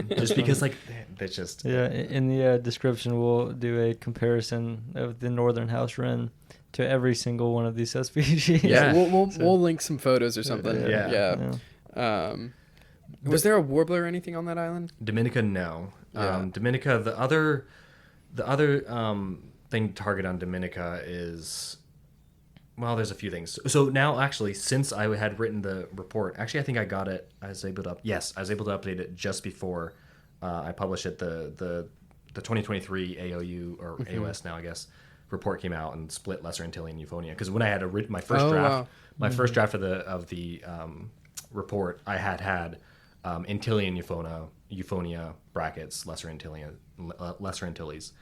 Just because like that's just in the description we'll do a comparison of the northern house wren to every single one of these subspecies. Yeah, we'll link some photos or something. Yeah. Was there a warbler or anything on that island? Dominica, no. Dominica, the other thing to target on Dominica is, well, there's a few things. So now, actually, since I had written the report, actually, I think I got it. I was able to update it just before I published it. The 2023 AOU or AOS now, I guess, report came out and split Lesser Antillean euphonia. Because when I had my first draft, first draft of the report, I had Antillean euphonia brackets Lesser Antilles.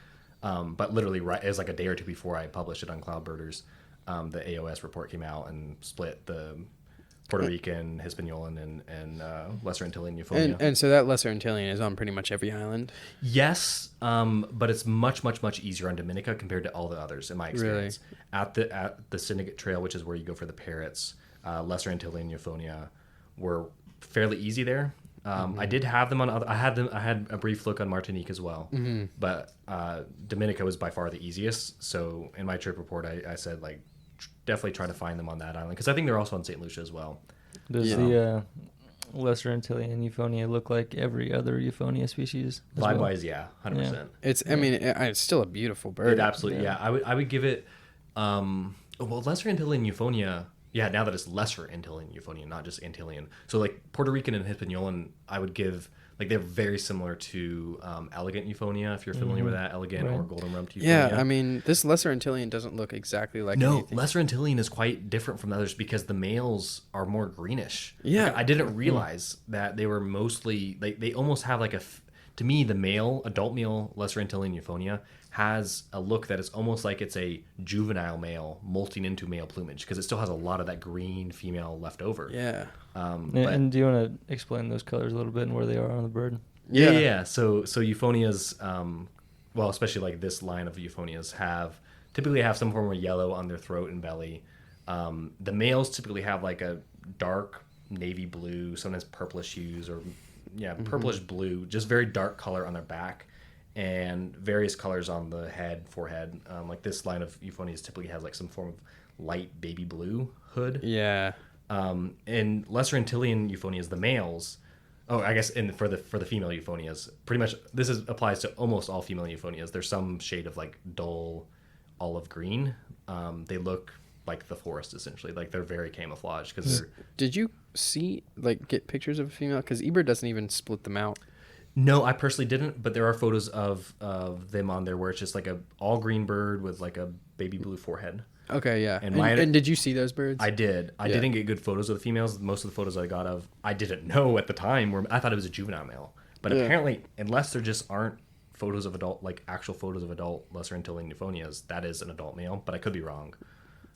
But literally, right as like a day or two before I published it on Cloudbirders, the AOS report came out and split the Puerto Rican, Hispaniolan, and Lesser Antillean euphonia. And so that Lesser Antillean is on pretty much every island? Yes, but it's much, much, much easier on Dominica compared to all the others, in my experience. Really? At the Syndicate Trail, which is where you go for the parrots, Lesser Antillean euphonia were fairly easy there. I did have them on other. I had a brief look on Martinique as well, but Dominica was by far the easiest. So in my trip report, I said like definitely try to find them on that island because I think they're also on St. Lucia as well. Does the Lesser Antillean euphonia look like every other euphonia species? Vibe-wise, yeah, 100%. It's I mean it's still a beautiful bird. It absolutely, yeah. I would give it. Lesser Antillean euphonia. Yeah, now that it's Lesser Antillean euphonia, not just Antillean. So like Puerto Rican and Hispaniolan, I would give like they're very similar to elegant euphonia, if you're familiar with that, elegant or golden rumped euphonia. Yeah, I mean, this Lesser Antillean doesn't look exactly like anything. Lesser Antillean is quite different from the others because the males are more greenish. Yeah. Like, I didn't realize that they were mostly, like, they almost have like to me, the adult male Lesser Antillean euphonia has a look that is almost like it's a juvenile male molting into male plumage because it still has a lot of that green female left over. Yeah. And do you want to explain those colors a little bit and where they are on the bird? Yeah. So euphonias, well, especially like this line of euphonias typically have some form of yellow on their throat and belly. The males typically have like a dark navy blue, sometimes purplish hues or purplish blue, just very dark color on their back, and various colors on the forehead. Like this line of euphonias typically has like some form of light baby blue hood. Yeah. In Lesser Antillean euphonias, the males, I guess for the female euphonias, pretty much applies to almost all female euphonias. There's some shade of like dull olive green. They look like the forest essentially, like they're very camouflaged because they're. Did you get pictures of a female? Because eBird doesn't even split them out. No, I personally didn't, but there are photos of them on there where it's just like a all green bird with like a baby blue forehead. Okay, yeah. And did you see those birds? I did. I didn't get good photos of the females. Most of the photos I got I didn't know at the time I thought it was a juvenile male. But apparently, unless there just aren't photos of actual photos of adult Lesser Antillean euphonias, that is an adult male. But I could be wrong.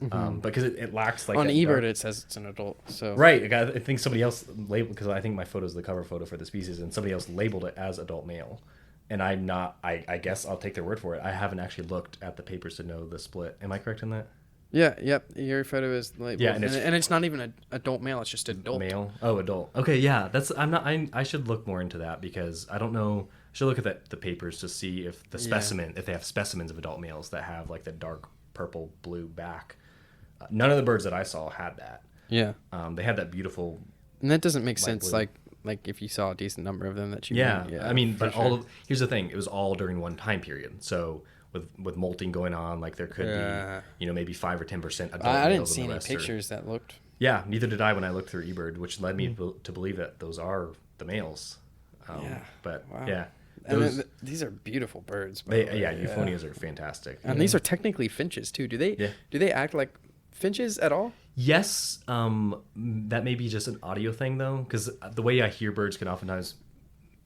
Because it lacks like on eBird it says it's an adult. So right, I think somebody else labeled, because I think my photo is the cover photo for the species, and somebody else labeled it as adult male, and I'm not. I guess I'll take their word for it. I haven't actually looked at the papers to know the split. Am I correct in that? Yeah. Yep. Your photo is labeled. Yeah, and it's not even an adult male. It's just adult male. Oh, adult. Okay, yeah. I should look more into that because I don't know. I should look at the papers to see if the specimen, if they have specimens of adult males that have like the dark purple blue back. None of the birds that I saw had that. Yeah. They had that beautiful. And that doesn't make sense. Blue. Like if you saw a decent number of them that you. Yeah. I mean, but sure. Here's the thing. It was all during one time period. So with molting going on, like there could be, maybe 5 or 10% adult. I didn't see any pictures that looked. Yeah. Neither did I when I looked through eBird, which led me to believe that those are the males. But wow. Yeah. These are beautiful birds. Euphonias are fantastic. And these are technically finches too. Do they act like finches at all? Yes. That may be just an audio thing though, because the way I hear birds can oftentimes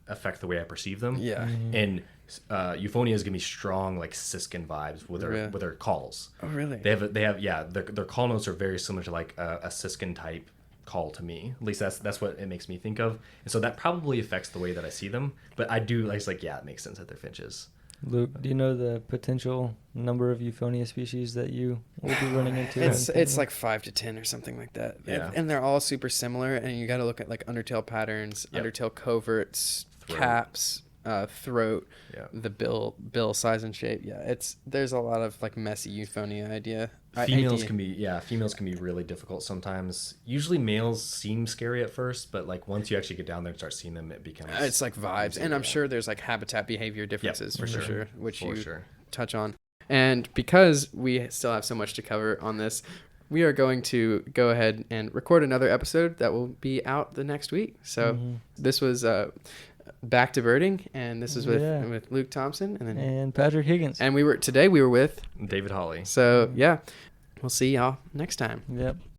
affect the way I perceive them. Yeah. And euphonias give me strong like siskin vibes with their calls. Oh really? They have their call notes are very similar to like a siskin type call to me. At least that's what it makes me think of. And so that probably affects the way that I see them. But I do it makes sense that they're finches. Luke, do you know the potential number of euphonia species that you will be running into? It's like 5 to 10 or something like that. Yeah. And they're all super similar, and you got to look at like undertail patterns, undertail coverts, caps, throat, the bill size and shape. Yeah, there's a lot of like messy euphonia idea. Females can be really difficult sometimes. Usually males seem scary at first, but like once you actually get down there and start seeing them, it becomes it's like vibes. And I'm sure there's like habitat behavior differences for sure, which touch on. And because we still have so much to cover on this, we are going to go ahead and record another episode that will be out the next week. So this was Back to Birding, and this is with Luke Thompson and Patrick Higgins. And we were with David Hollie. So we'll see y'all next time. Yep.